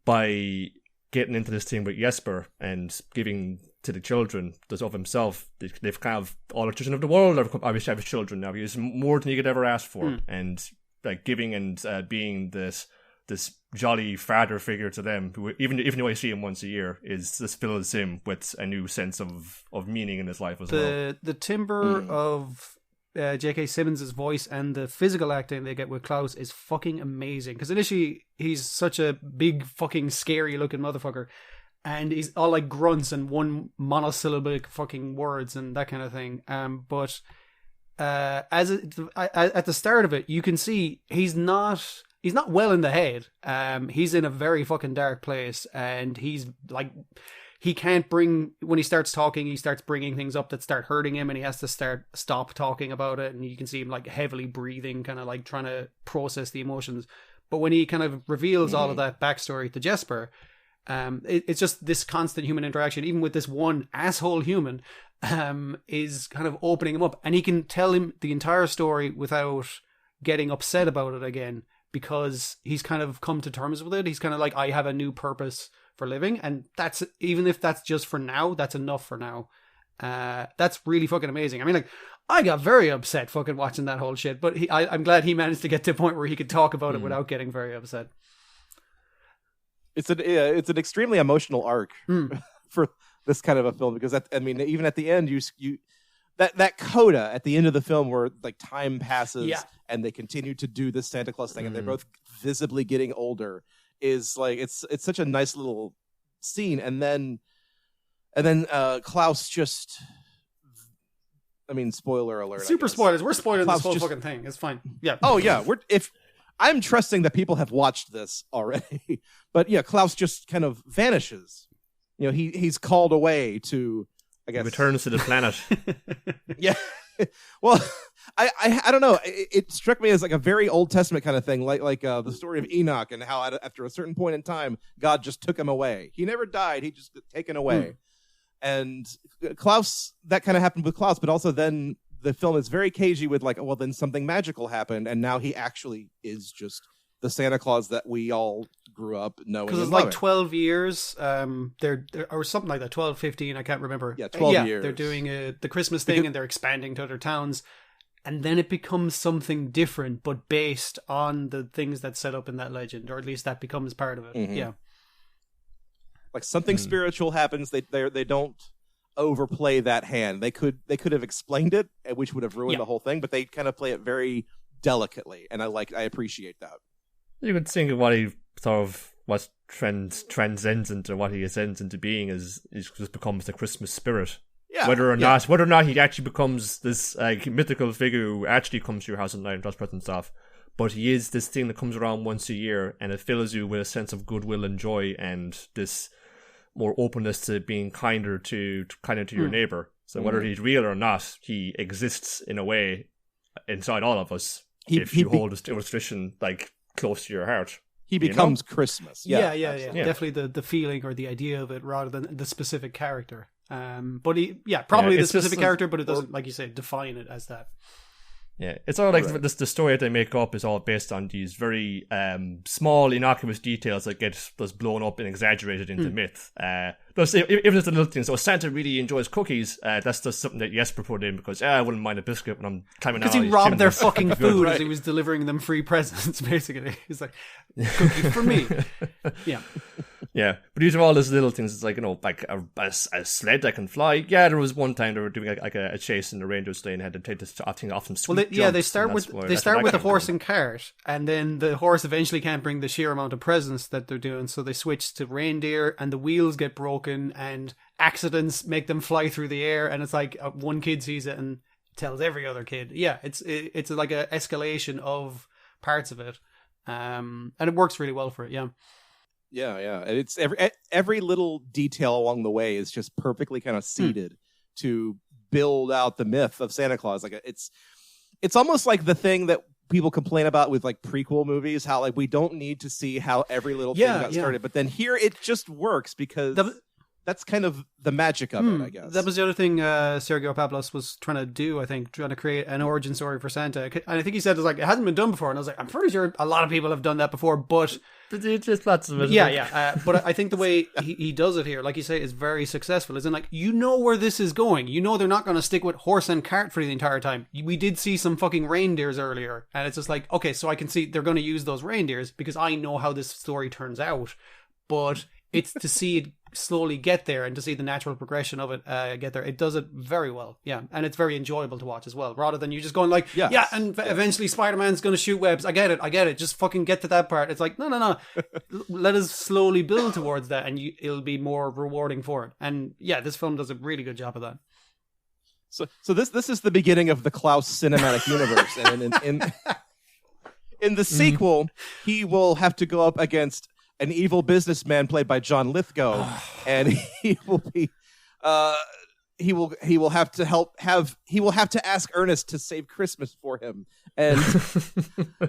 by getting into this thing with Jesper and giving to the children of himself, they've kind of, all the children of the world obviously have children now. He's more than he could ever ask for, and like giving and being this jolly father figure to them, who even though I see him once a year, this fills him with a new sense of meaning in his life as well. The timbre of J.K. Simmons' voice and the physical acting they get with Klaus is fucking amazing, because initially he's such a big fucking scary looking motherfucker, and he's all like grunts and one monosyllabic fucking words and that kind of thing. But at the start of it, you can see he's not well in the head. He's in a very fucking dark place, and he's like, he can't when he starts talking, he starts bringing things up that start hurting him, and he has to stop talking about it. And you can see him like heavily breathing, kind of like trying to process the emotions. But when he kind of reveals all of that backstory to Jesper, it's just this constant human interaction, even with this one asshole human, is kind of opening him up, and he can tell him the entire story without getting upset about it again, because he's kind of come to terms with it. He's kind of like, I have a new purpose for living, and that's, even if that's just for now, that's enough for now. That's really fucking amazing. I mean, like, I got very upset fucking watching that whole shit, but I'm glad he managed to get to a point where he could talk about it without getting very upset. It's an extremely emotional arc for this kind of a film, because even at the end, you that coda at the end of the film where like time passes and they continue to do this Santa Claus thing, and they're both visibly getting older, is like, it's such a nice little scene. And then Klaus just, I mean, spoiler alert. Super spoilers. We're spoiling Klaus this whole fucking thing. It's fine. Yeah. Oh yeah. I'm trusting that people have watched this already, but yeah, Klaus just kind of vanishes. You know, he's called away to, I guess, returns to the planet. Yeah. Well, I don't know. It struck me as like a very Old Testament kind of thing, like the story of Enoch, and how after a certain point in time, God just took him away. He never died. He just got taken away. And Klaus, that kind of happened with Klaus, but also then the film is very cagey with like, well, then something magical happened, and now he actually is just the Santa Claus that we all grew up knowing. Because it's like 12 years, they're or something like that, 12, 15, I can't remember. Yeah, 12 years. They're doing the Christmas thing, and they're expanding to other towns, and then it becomes something different, but based on the things that set up in that legend, or at least that becomes part of it. Yeah, like something spiritual happens. They don't overplay that hand. They could have explained it, which would have ruined the whole thing, but they kind of play it very delicately, and I appreciate that. You could think of what he sort of what transcends into what he ascends into being is just becomes the Christmas spirit. Yeah. Whether or not he actually becomes this mythical figure who actually comes to your house at night and does present stuff, but he is this thing that comes around once a year, and it fills you with a sense of goodwill and joy, and this more openness to being kinder to your neighbor. So whether he's real or not, he exists in a way inside all of us. If you hold this tradition like close to your heart, he becomes Christmas. Yeah. Definitely the feeling or the idea of it rather than the specific character. But probably the specific character, but it doesn't, like you say, define it as that. Yeah, it's all like the story that they make up is all based on these very small, innocuous details that get just blown up and exaggerated into myth. Plus, if there's the little things, so Santa really enjoys cookies, that's just something that Jesper put in because I wouldn't mind a biscuit when I'm climbing down. Because he robbed their fucking food as he was delivering them free presents, basically. He's like, cookie for me. Yeah. Yeah, but these are all those little things. It's like, like a sled that can fly. Yeah, there was one time they were doing a chase in the ranger sleigh and had to take this off some sweet they start with a horse and cart, and then the horse eventually can't bring the sheer amount of presents that they're doing, so they switch to reindeer, and the wheels get broken, and accidents make them fly through the air, and it's like one kid sees it and tells every other kid. Yeah, it's like a escalation of parts of it, and it works really well for it. Yeah. Yeah. And it's every little detail along the way is just perfectly kind of seeded to build out the myth of Santa Claus. Like it's almost like the thing that people complain about with like prequel movies, how like we don't need to see how every little thing got started, but then here it just works because that's kind of the magic of it, I guess. That was the other thing Sergio Pablos was trying to do, I think, trying to create an origin story for Santa. And I think he said it hasn't been done before. And I was like, I'm pretty sure a lot of people have done that before, but it's just lots of it. Yeah. But I think the way he does it here, like you say, is very successful. Isn't like, you know where this is going. You know they're not going to stick with horse and cart for the entire time. We did see some fucking reindeers earlier. And it's just like, okay, so I can see they're going to use those reindeers because I know how this story turns out. But it's to see it slowly get there and to see the natural progression of it get there. It does it very well. Yeah. And it's very enjoyable to watch as well, rather than you just going like, eventually Spider-Man's going to shoot webs. I get it. Just fucking get to that part. It's like, no. Let us slowly build towards that, and it'll be more rewarding for it. And yeah, this film does a really good job of that. So this is the beginning of the Klaus cinematic universe. And in the sequel, he will have to go up against an evil businessman played by John Lithgow, and he will be he will have to ask Ernest to save Christmas for him. And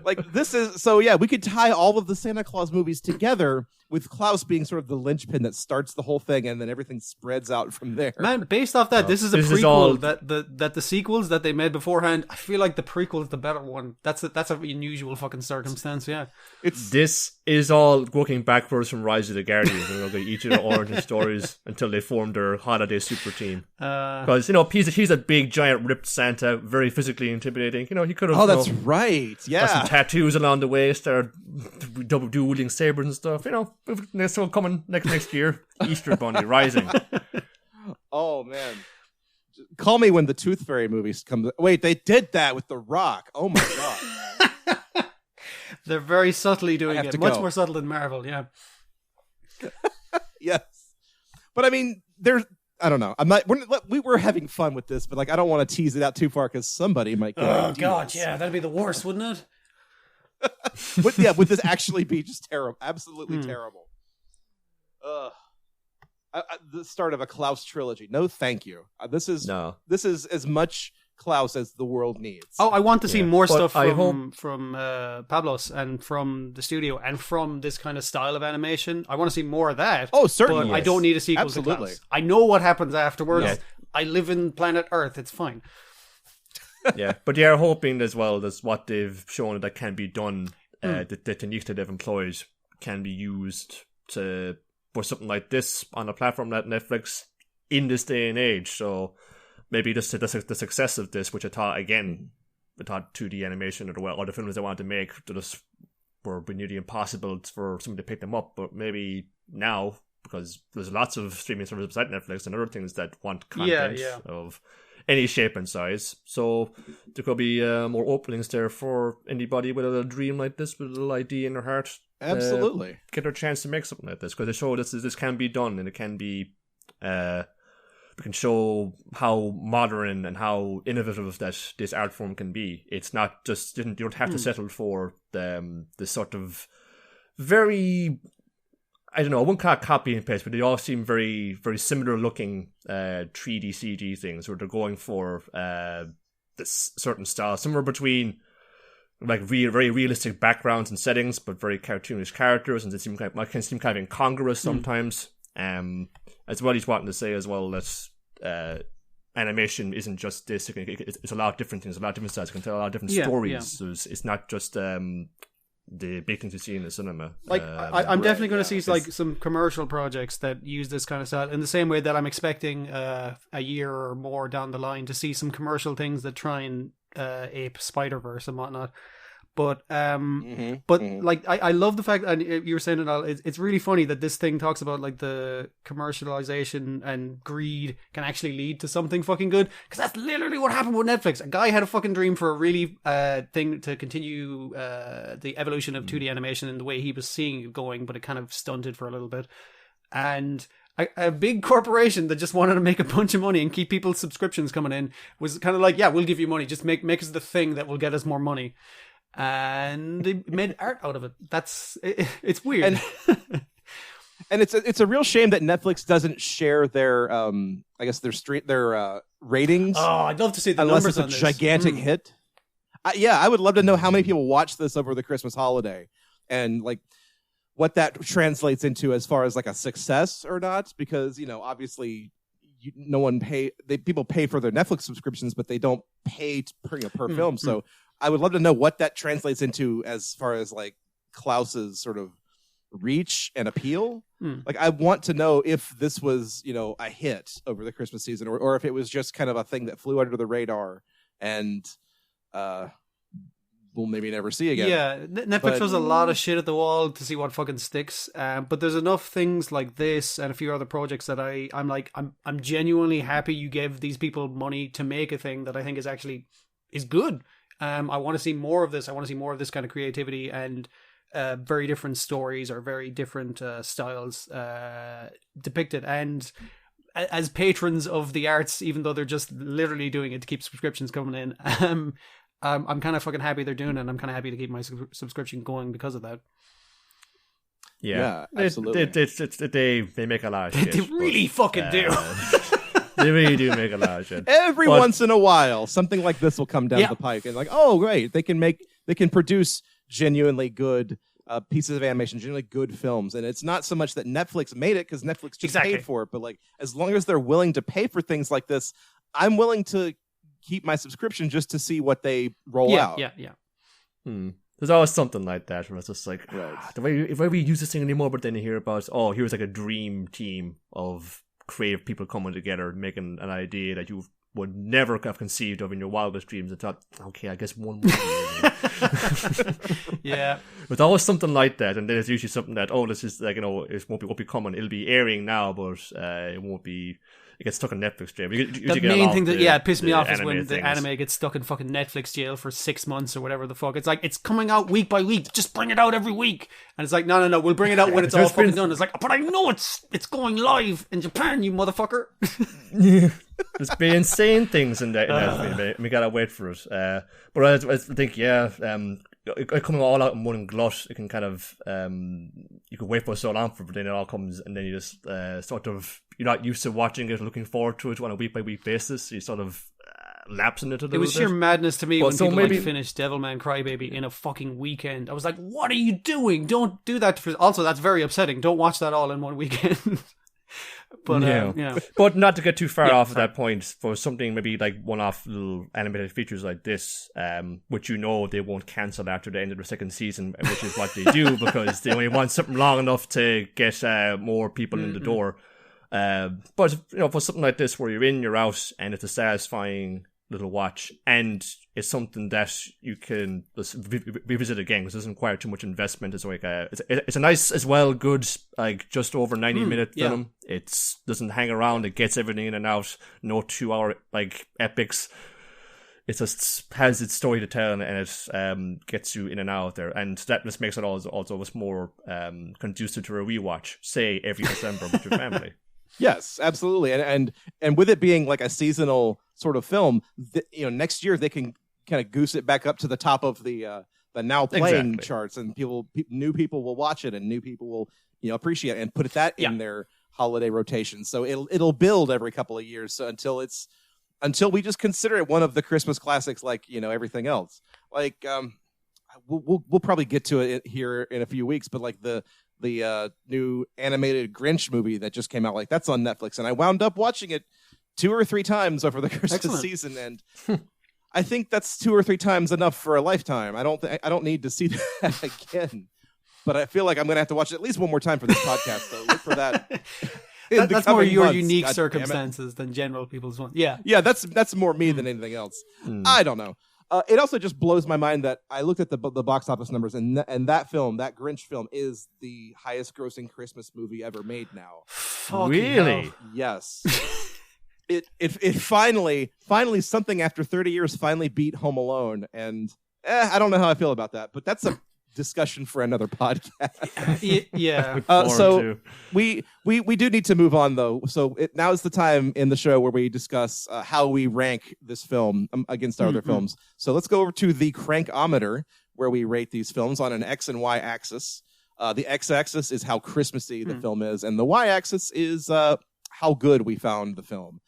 like this is so we could tie all of the Santa Claus movies together with Klaus being sort of the linchpin that starts the whole thing, and then everything spreads out from there. Man, based off that, this is a prequel that the sequels that they made beforehand, I feel like the prequel is the better one. That's an unusual fucking circumstance. Yeah, this is all working backwards from Rise of the Guardians. They each of the origin stories until they form their holiday super team. Because he's a big giant ripped Santa, very physically intimidating. He could have. Oh, that's right. Yeah, got some tattoos along the way, started double dueling sabers and stuff. Next one coming next year, Easter Bunny Rising. Oh man, call me when the Tooth Fairy movies come. Wait, they did that with The Rock. Oh my god. They're very subtly doing it, much more subtle than Marvel. Yeah. Yes, but I mean, I don't know. We were having fun with this, but like, I don't want to tease it out too far because somebody might get. Oh god, yeah, that'd be the worst, wouldn't it? Would this actually be just terrible? Absolutely terrible. The start of a Klaus trilogy. No, thank you. This is as much Klaus as the world needs. Oh, I want to see more stuff from Pablos and from the studio and from this kind of style of animation. I want to see more of that. Oh, certainly. But I don't need a sequel to Klaus. I know what happens afterwards. Yeah. I live in planet Earth. It's fine. Yeah, but they are hoping as well that what they've shown that can be done, the techniques that they've employed can be used for something like this on a platform like Netflix in this day and age. So maybe the success of this, which I thought 2D animation or the films they wanted to make just were nearly impossible for somebody to pick them up. But maybe now, because there's lots of streaming services like Netflix and other things that want content of any shape and size. So there could be more openings there for anybody with a dream like this, with a little idea in their heart. Absolutely. Get their chance to make something like this, because they show this can be done, and it can be... we can show how modern and how innovative that this art form can be. It's not just... You don't have to settle for the sort of very... I don't know, I wouldn't call it copy and paste, but they all seem very, very similar looking 3D CG things, where they're going for this certain style, somewhere between like very realistic backgrounds and settings, but very cartoonish characters, and they can seem kind of incongruous sometimes. As well, he's wanting to say as well that animation isn't just this. It's a lot of different things, a lot of different styles. You can tell a lot of different Yeah, stories. yeah. So it's not just the big things you see in the cinema. Like I'm definitely going to see yeah. like some commercial projects that use this kind of style in the same way that I'm expecting a year or more down the line to see some commercial things that try and ape Spider-Verse and whatnot. But like I love the fact, and you were saying it all, it's really funny that this thing talks about like the commercialization and greed can actually lead to something fucking good, because that's literally what happened with Netflix. A guy had a fucking dream for a really thing to continue the evolution of 2D animation in the way he was seeing it going, but it kind of stunted for a little bit. And a big corporation that just wanted to make a bunch of money and keep people's subscriptions coming in was kind of like, yeah, we'll give you money, just make us the thing that will get us more money. And they made art out of it. It's weird. And it's a real shame that Netflix doesn't share their their ratings. Oh, I'd love to see the unless numbers it's on a this. gigantic hit. I would love to know how many people watch this over the Christmas holiday, and like what that translates into as far as like a success or not. Because obviously, people pay for their Netflix subscriptions, but they don't pay per film. So I would love to know what that translates into as far as like Klaus's sort of reach and appeal. Like, I want to know if this was, a hit over the Christmas season, or if it was just kind of a thing that flew under the radar and we'll maybe never see again. Yeah, Netflix throws a lot of shit at the wall to see what fucking sticks. But there's enough things like this and a few other projects that I'm genuinely happy you gave these people money to make a thing that I think is good. I want to see more of this. I want to see more of this kind of creativity and very different stories or very different styles depicted. And as patrons of the arts, even though they're just literally doing it to keep subscriptions coming in, I'm kind of fucking happy they're doing it. And I'm kind of happy to keep my subscription going because of that. Yeah, absolutely. They make a lot of shit. They really fucking do. They really do make a lot of shit. Every once in a while, something like this will come down the pike, and like, oh, great, they can produce genuinely good pieces of animation, genuinely good films. And it's not so much that Netflix made it, because Netflix just paid for it, but like, as long as they're willing to pay for things like this, I'm willing to keep my subscription just to see what they roll out. Yeah. There's always something like that where it's just like, the way we use this thing anymore, but then you hear about, here's like a dream team of creative people coming together, making an idea that you would never have conceived of in your wildest dreams, and thought, okay, I guess one more. Yeah. But always something like that, and then it's usually something that, this is like, it won't be coming. It'll be airing now, but it won't be. It gets stuck in Netflix jail. The main thing that pissed me off is when the anime gets stuck in fucking Netflix jail for 6 months or whatever the fuck. It's like, it's coming out week by week. Just bring it out every week. And it's like, no, we'll bring it out when it's all fucking done. It's like, but I know it's going live in Japan, you motherfucker. There's been insane things in that. We gotta wait for it. But I think, coming all out in one glut, it can kind of you can wait for so long for it, but then it all comes, and then you just sort of, you're not used to watching it, looking forward to it on a week by week basis. So you sort of lapse into it a little bit. It was sheer madness to me when people maybe finished Devilman Crybaby in a fucking weekend. I was like, what are you doing? Don't do that. Also, that's very upsetting. Don't watch that all in one weekend. But but not to get too far off at that point, for something maybe like one-off little animated features like this, which they won't cancel after the end of the second season, which is what they do because they only want something long enough to get more people in the door. But for something like this where you're in, you're out, and it's a satisfying little watch, and it's something that you can just revisit again because it doesn't require too much investment. It's like it's a nice as well, good, like just over 90-minute film. It doesn't hang around. It gets everything in and out. No 2-hour like epics. It just has its story to tell, and it gets you in and out there, and that just makes it also more conducive to a rewatch, say every December with your family. Yes, absolutely, and with it being like a seasonal sort of film, next year they can kind of goose it back up to the top of the now playing charts, and new people will watch it, and new people will appreciate it and put that in their holiday rotation. So it'll build every couple of years, so until we just consider it one of the Christmas classics, like everything else. Like we'll probably get to it here in a few weeks, but like the new animated Grinch movie that just came out, like that's on Netflix, and I wound up watching it 2 or 3 times over the Christmas Excellent. season, and I think that's 2 or 3 times enough for a lifetime. I don't need to see that again. But I feel like I'm going to have to watch it at least one more time for this podcast. So look for that. That's more your months. unique God circumstances than general people's ones. Yeah. Yeah, that's more me than anything else. I don't know. It also just blows my mind that I looked at the box office numbers, and that film, that Grinch film, is the highest grossing Christmas movie ever made now. Fucking Really? hell. Yes. It finally something after 30 years finally beat Home Alone, and I don't know how I feel about that, but that's a discussion for another podcast. Yeah. So we do need to move on, though. So now is the time in the show where we discuss how we rank this film against our other films. So let's go over to the crankometer, where we rate these films on an X and Y axis. The X axis is how Christmassy the film is, and the Y axis is how good we found the film.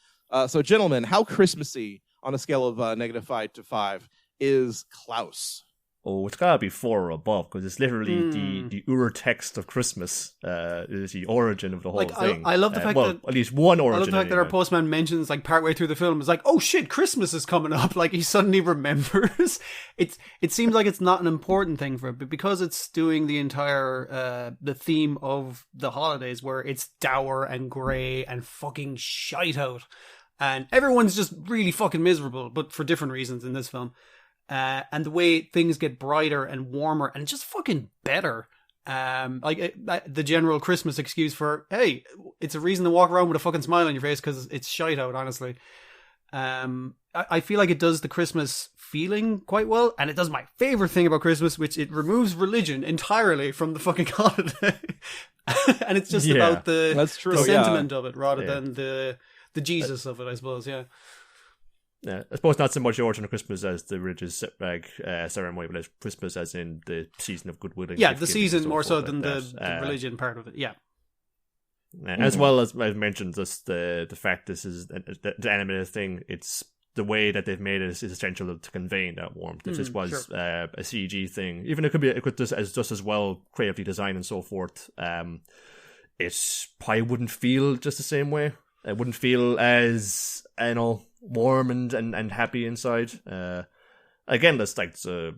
So gentlemen, how Christmassy on a scale of -5 to 5 is Klaus? Oh, it's gotta be 4 or above, because it's literally the ur-text of Christmas. Is the origin of the whole thing. I love the fact that at least one origin. I love the fact that our postman mentions like partway through the film is like, oh shit, Christmas is coming up. Like he suddenly remembers. It seems like it's not an important thing for it, but because it's doing the entire the theme of the holidays, where it's dour and grey and fucking shite out, and everyone's just really fucking miserable, but for different reasons in this film. And the way things get brighter and warmer and just fucking better. The general Christmas excuse for, hey, it's a reason to walk around with a fucking smile on your face because it's shite out, honestly. I feel like it does the Christmas feeling quite well, and it does my favorite thing about Christmas, which it removes religion entirely from the fucking holiday. And it's just about the sentiment of it rather than the Jesus of it, I suppose, yeah. Yeah, I suppose not so much the origin of Christmas as the religious ceremony, but as Christmas as in the season of goodwill. Yeah, the season more so than the religion part of it. Yeah, as well as I've mentioned, just the fact this is the animated thing. It's the way that they've made it is essential to conveying that warmth. If this was a CG thing, even it could just as well creatively designed and so forth. It probably wouldn't feel just the same way. It wouldn't feel as warm and happy inside. Again, that's like it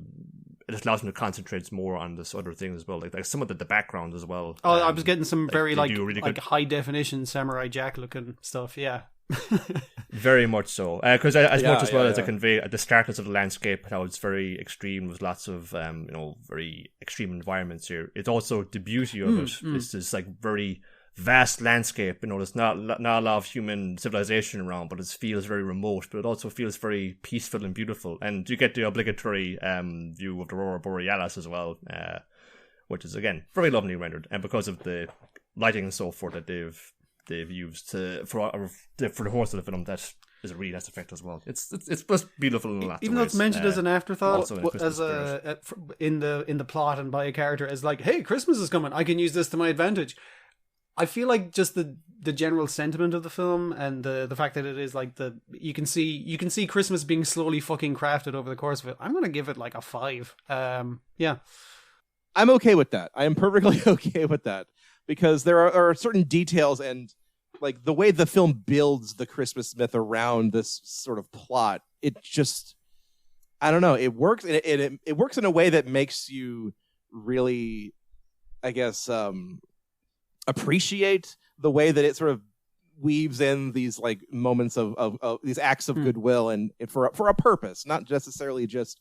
just allows them to concentrate more on this other things as well, like some of the background as well. Oh, I was getting some very really like high definition Samurai Jack looking stuff. Yeah, very much so. Because as much as well as it convey the starkness of the landscape, how it's very extreme with lots of very extreme environments here. It's also the beauty of it. It's this like very vast landscape, there's not a lot of human civilization around, but it feels very remote, but it also feels very peaceful and beautiful. And you get the obligatory view of the Aurora Borealis as well, which is again very lovely rendered, and because of the lighting and so forth that they've used for the horse of the film, that is a really nice effect as well. It's just beautiful in lots even of though ways. it's mentioned as an afterthought, as in the plot and by a character as like, hey, Christmas is coming, I can use this to my advantage. I feel like just the general sentiment of the film and the fact that it is like you can see Christmas being slowly fucking crafted over the course of it. I'm gonna give it like a 5. Yeah, I'm okay with that. I am perfectly okay with that, because there are certain details and like the way the film builds the Christmas myth around this sort of plot. It just, I don't know. It works. It works in a way that makes you really, I guess, appreciate the way that it sort of weaves in these like moments of these acts of goodwill and for a purpose, not necessarily just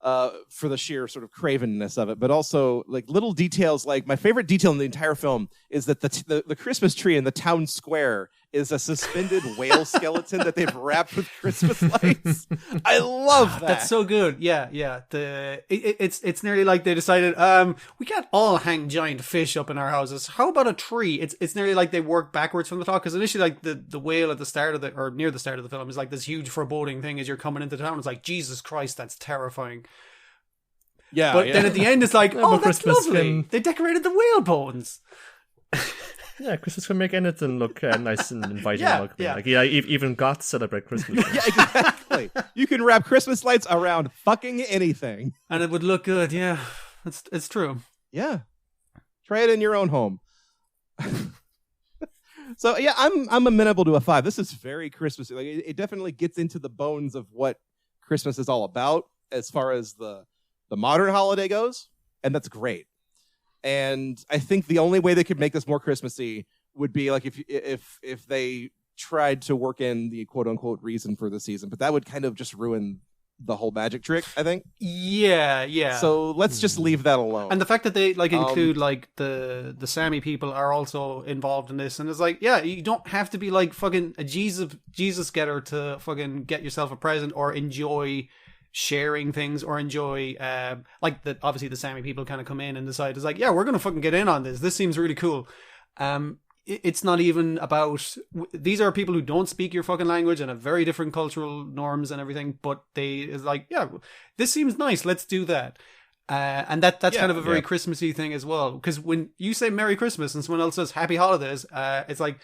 for the sheer sort of cravenness of it, but also like little details. Like my favorite detail in the entire film is that the Christmas tree in the town square is a suspended whale skeleton that they've wrapped with Christmas lights. I love that. That's so good. Yeah. It's nearly like they decided we can't all hang giant fish up in our houses. How about a tree? It's nearly like they work backwards from the top, because initially like the whale at the start of or near the start of the film is like this huge foreboding thing as you're coming into town. It's like, Jesus Christ, that's terrifying. Yeah, but then at the end it's like, oh, that's Christmas lovely. They decorated the whale bones. Yeah, Christmas can make anything look nice and inviting. Yeah. Like, even goths celebrate Christmas. Yeah, exactly. You can wrap Christmas lights around fucking anything, and it would look good. Yeah, it's true. Yeah, try it in your own home. So yeah, I'm amenable to a 5. This is very Christmassy. Like it definitely gets into the bones of what Christmas is all about as far as the modern holiday goes, and that's great. And I think the only way they could make this more Christmassy would be like if they tried to work in the quote unquote reason for the season, but that would kind of just ruin the whole magic trick, I think. Yeah. So let's just leave that alone. And the fact that they like include like the Sami people are also involved in this, and it's like, yeah, you don't have to be like fucking a Jesus getter to fucking get yourself a present or enjoy sharing things or enjoy like the obviously the Sami people kind of come in and decide it's like, yeah, we're gonna fucking get in on this. This seems really cool. It's not even about, these are people who don't speak your fucking language and have very different cultural norms and everything, but it's like, yeah, this seems nice, let's do that. And that's kind of a very Christmassy thing as well, because when you say Merry Christmas and someone else says Happy Holidays, it's like,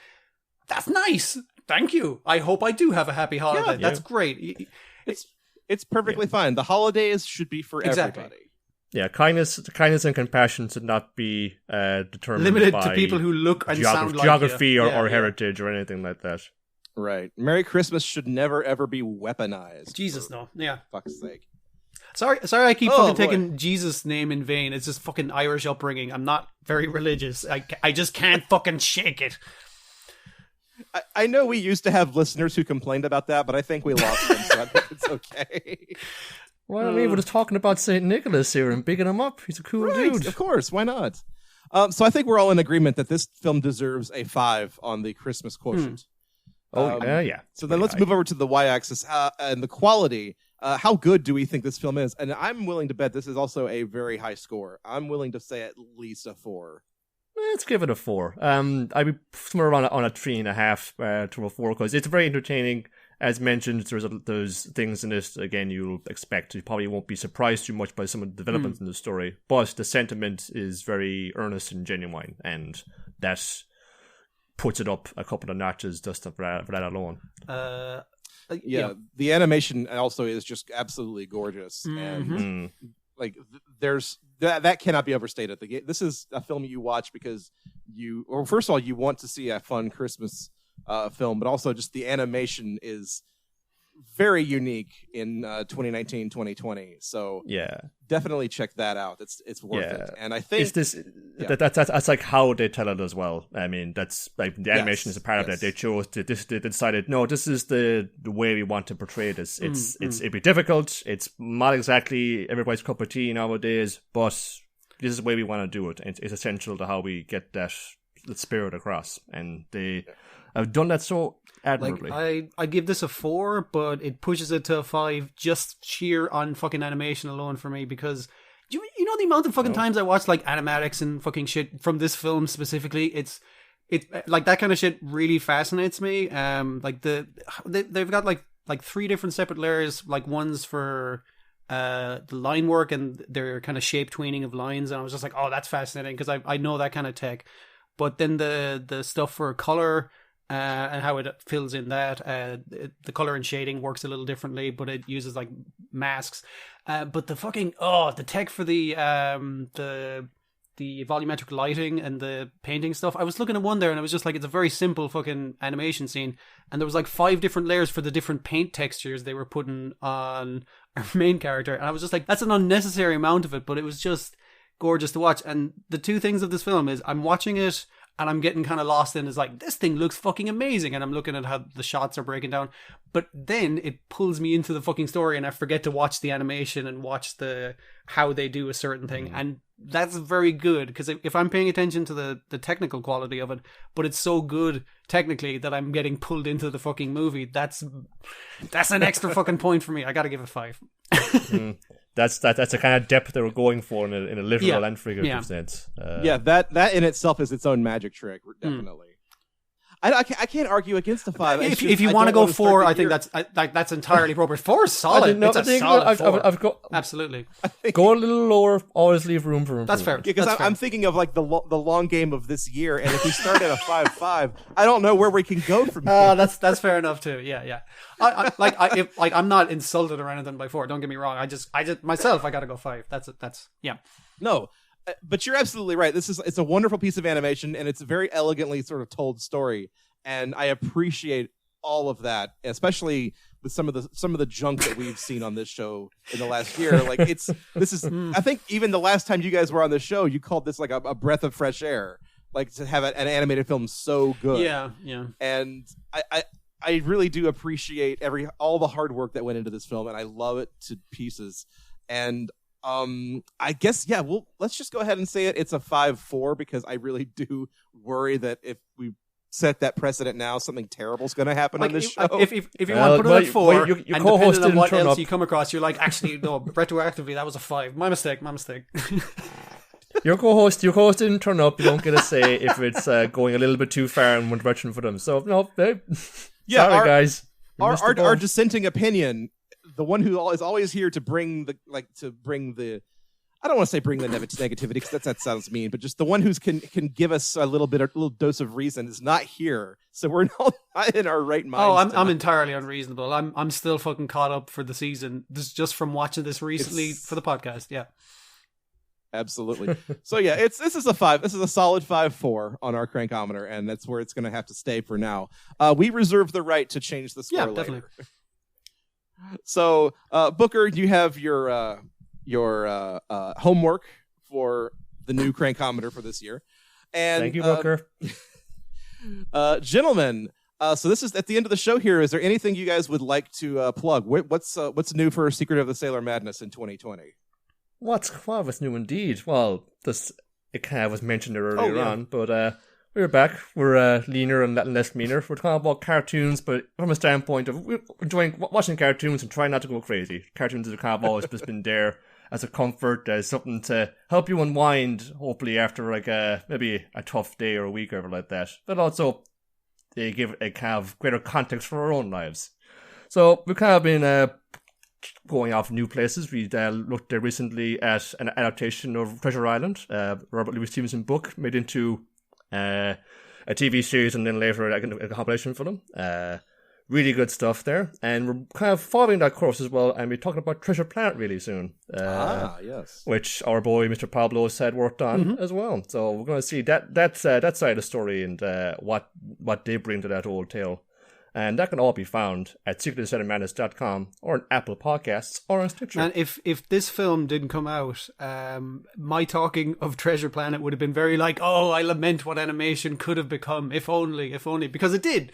that's nice, thank you, I hope I do have a happy holiday. That's great. It's perfectly fine. The holidays should be for everybody. Yeah, kindness and compassion should not be determined limited by to people who look and sound like geography you. or heritage or anything like that. Right. Merry Christmas should never ever be weaponized. Jesus, no. Yeah. Fuck's sake. Sorry, I keep fucking taking Jesus' name in vain. It's just fucking Irish upbringing. I'm not very religious. I just can't fucking shake it. I know we used to have listeners who complained about that, but I think we lost them, so I think it's okay. Well, I mean, we're just talking about St. Nicholas here and bigging him up. He's a cool dude. Of course, why not? So I think we're all in agreement that this film deserves a 5 on the Christmas quotient. Yeah. So then let's move over to the y-axis and the quality. How good do we think this film is? And I'm willing to bet this is also a very high score. I'm willing to say at least a 4. Let's give it a 4. I'd be somewhere around on a 3.5 to a 4 because it's very entertaining. As mentioned, there's things in this, again, you'll expect. You probably won't be surprised too much by some of the developments in the story. But the sentiment is very earnest and genuine. And that puts it up a couple of notches just for that alone. The animation also is just absolutely gorgeous. And like there's that cannot be overstated. This is a film you watch because first of all, you want to see a fun Christmas film, but also just the animation is very unique in 2019, 2020. So definitely check that out. It's worth it. And I think that's like how they tell it as well. I mean, that's like the animation is a part of that. They chose they decided, no, this is the way we want to portray this. It'd be difficult. It's not exactly everybody's cup of tea nowadays, but this is the way we want to do it. It's essential to how we get that spirit across. And they have done that so admirably. Like, I give this a 4, but it pushes it to a 5 just sheer on fucking animation alone for me, because you know the amount of fucking times I watched like animatics and fucking shit from this film specifically. It's like that kind of shit really fascinates me. Like they've got like 3 different separate layers, like ones for the line work and their kind of shape tweening of lines, and I was just like, oh, that's fascinating because I know that kind of tech. But then the stuff for color and how it fills in that, the color and shading works a little differently, but it uses like masks. But the fucking the tech for the volumetric lighting and the painting stuff. I was looking at one there and it was just like, it's a very simple fucking animation scene, and there was like 5 different layers for the different paint textures they were putting on our main character, and I was just like, that's an unnecessary amount of it, but it was just gorgeous to watch. And the 2 things of this film is I'm watching it and I'm getting kind of lost in, is like, this thing looks fucking amazing, and I'm looking at how the shots are breaking down, but then it pulls me into the fucking story and I forget to watch the animation and watch how they do a certain thing. And that's very good, because if I'm paying attention to the technical quality of it, but it's so good technically that I'm getting pulled into the fucking movie, that's an extra fucking point for me. I gotta give it 5. That's the kind of depth they were going for in a literal and figurative sense. That in itself is its own magic trick, definitely. I can't argue against the 5. If you want to go 4, I think that's entirely appropriate. 4 is solid. It's a solid 4. Absolutely. Go a little lower. Always leave room for improvement. That's fair. Because I'm thinking of like the long game of this year, and if we start at a 5.5, I don't know where we can go from here. That's fair enough too. Yeah. I'm not insulted or anything by 4. Don't get me wrong. I just myself, I gotta go 5. That's. No. But you're absolutely right. It's a wonderful piece of animation, and it's a very elegantly sort of told story. And I appreciate all of that, especially with some of the junk that we've seen on this show in the last year. Like I think even the last time you guys were on the show, you called this like a breath of fresh air. Like to have an animated film so good. Yeah. And I really do appreciate all the hard work that went into this film, and I love it to pieces. And I guess let's just go ahead and say it. It's a 5-4 because I really do worry that if we set that precedent now, something terrible is going to happen on this show. If you want to put it at 4, your and co-host depending on what didn't turn else up. you come across, you're like, actually, no, retroactively, that was a 5. My mistake. Your co-host didn't turn up. You don't get a say if it's going a little bit too far in one direction for them. So no, sorry guys. Our dissenting opinion, the one who is always here to bring the I don't want to say bring the negativity because that sounds mean, but just the one who can give us a little dose of reason is not here. So we're not in our right minds. Oh, I'm entirely unreasonable. I'm still fucking caught up for the season just from watching this recently for the podcast. Yeah. Absolutely. So yeah, this is a 5. This is a solid 5-4 on our crankometer, and that's where it's going to have to stay for now. We reserve the right to change the score later. Definitely. So, Booker, you have your homework for the new crankometer for this year. And thank you, Booker. Gentlemen, so this is at the end of the show here. Is there anything you guys would like to plug? What's new for Secret of the Sailor Madness in 2020? What's new indeed? Well, it kind of was mentioned earlier on, but we're back. We're leaner and less meaner. We're talking about cartoons, but from a standpoint of we're enjoying watching cartoons and trying not to go crazy. Cartoons have kind of always just been there as a comfort, as something to help you unwind, hopefully after like maybe a tough day or a week or like that. But also they give a kind of greater context for our own lives. So we've kind of been going off new places. We looked recently at an adaptation of Treasure Island, Robert Louis Stevenson book made into a TV series and then later a compilation for them. Really good stuff there. And we're kind of following that course as well, and we're talking about Treasure Planet really soon. Yes. Which our boy Mr. Pablo had worked on as well. So we're going to see that side of the story and what they bring to that old tale. And that can all be found at secretofthesailormadness.com or on Apple Podcasts or on Stitcher. And if this film didn't come out, my talking of Treasure Planet would have been very like, oh, I lament what animation could have become, if only, because it did.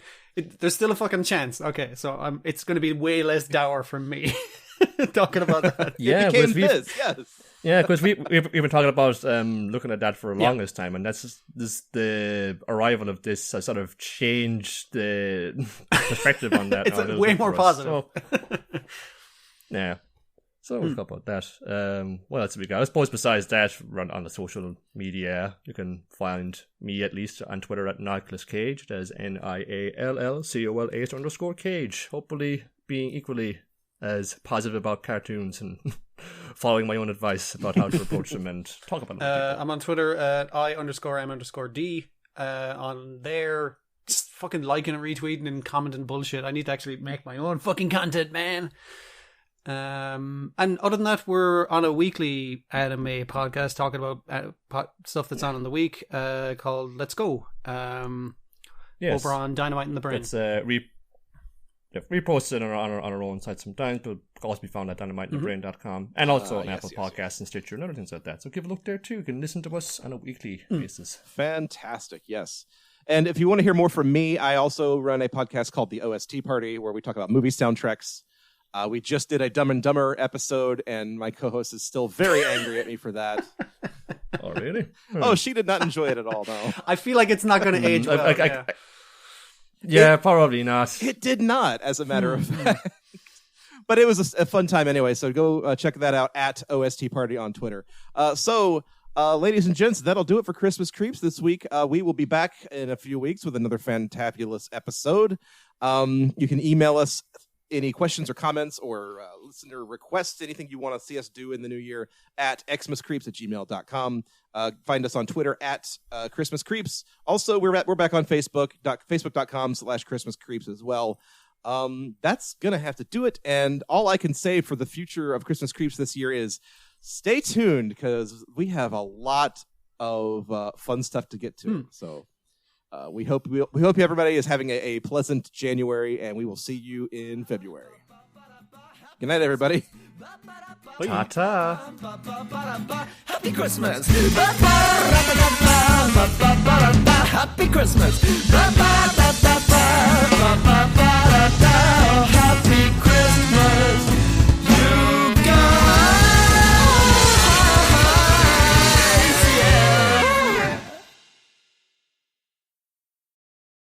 There's still a fucking chance. Okay, so it's going to be way less dour from me talking about that. Yeah, it became this, yes. Yeah, because we've been talking about looking at that for the longest time, and that's just the arrival of this sort of changed the perspective on that. It's way more positive. Yeah. So we'll talk about that. What else have we got? I suppose besides that, run on the social media, you can find me at least on Twitter at NiallCage. That's NIALLCOLH_Cage. Hopefully being equally as positive about cartoons and following my own advice about how to approach them and talk about them. I'm on Twitter at I_M_D. On there, just fucking liking and retweeting and commenting bullshit. I need to actually make my own fucking content, man. And other than that, we're on a weekly anime podcast talking about stuff that's on in the week called Let's Go. Yes. Over on Dynamite in the Brain. It's reposted on our own site sometimes, but also be found at dynamiteinthebrain.com and also on Apple Podcasts and Stitcher and other things like that. So give a look there too. You can listen to us on a weekly basis. Fantastic, yes. And if you want to hear more from me, I also run a podcast called The OST Party, where we talk about movie soundtracks. We just did a Dumb and Dumber episode, and my co-host is still very angry at me for that. Oh, really? Oh, she did not enjoy it at all, no. I feel like it's not going to age well. Probably not. It did not, as a matter of fact. But it was a fun time anyway, so go check that out at OST Party on Twitter. Ladies and gents, that'll do it for Christmas Creeps this week. We will be back in a few weeks with another fantabulous episode. You can email us any questions or comments or listener requests, anything you want to see us do in the new year at xmascreeps@gmail.com. Find us on Twitter at Christmas Creeps. Also, we're back on Facebook, facebook.com/Christmas Creeps as well. That's going to have to do it. And all I can say for the future of Christmas Creeps this year is stay tuned because we have a lot of fun stuff to get to. So we hope everybody is having a pleasant January, and we will see you in February. Good night, everybody. Ta-ta. Happy Christmas. Happy Christmas.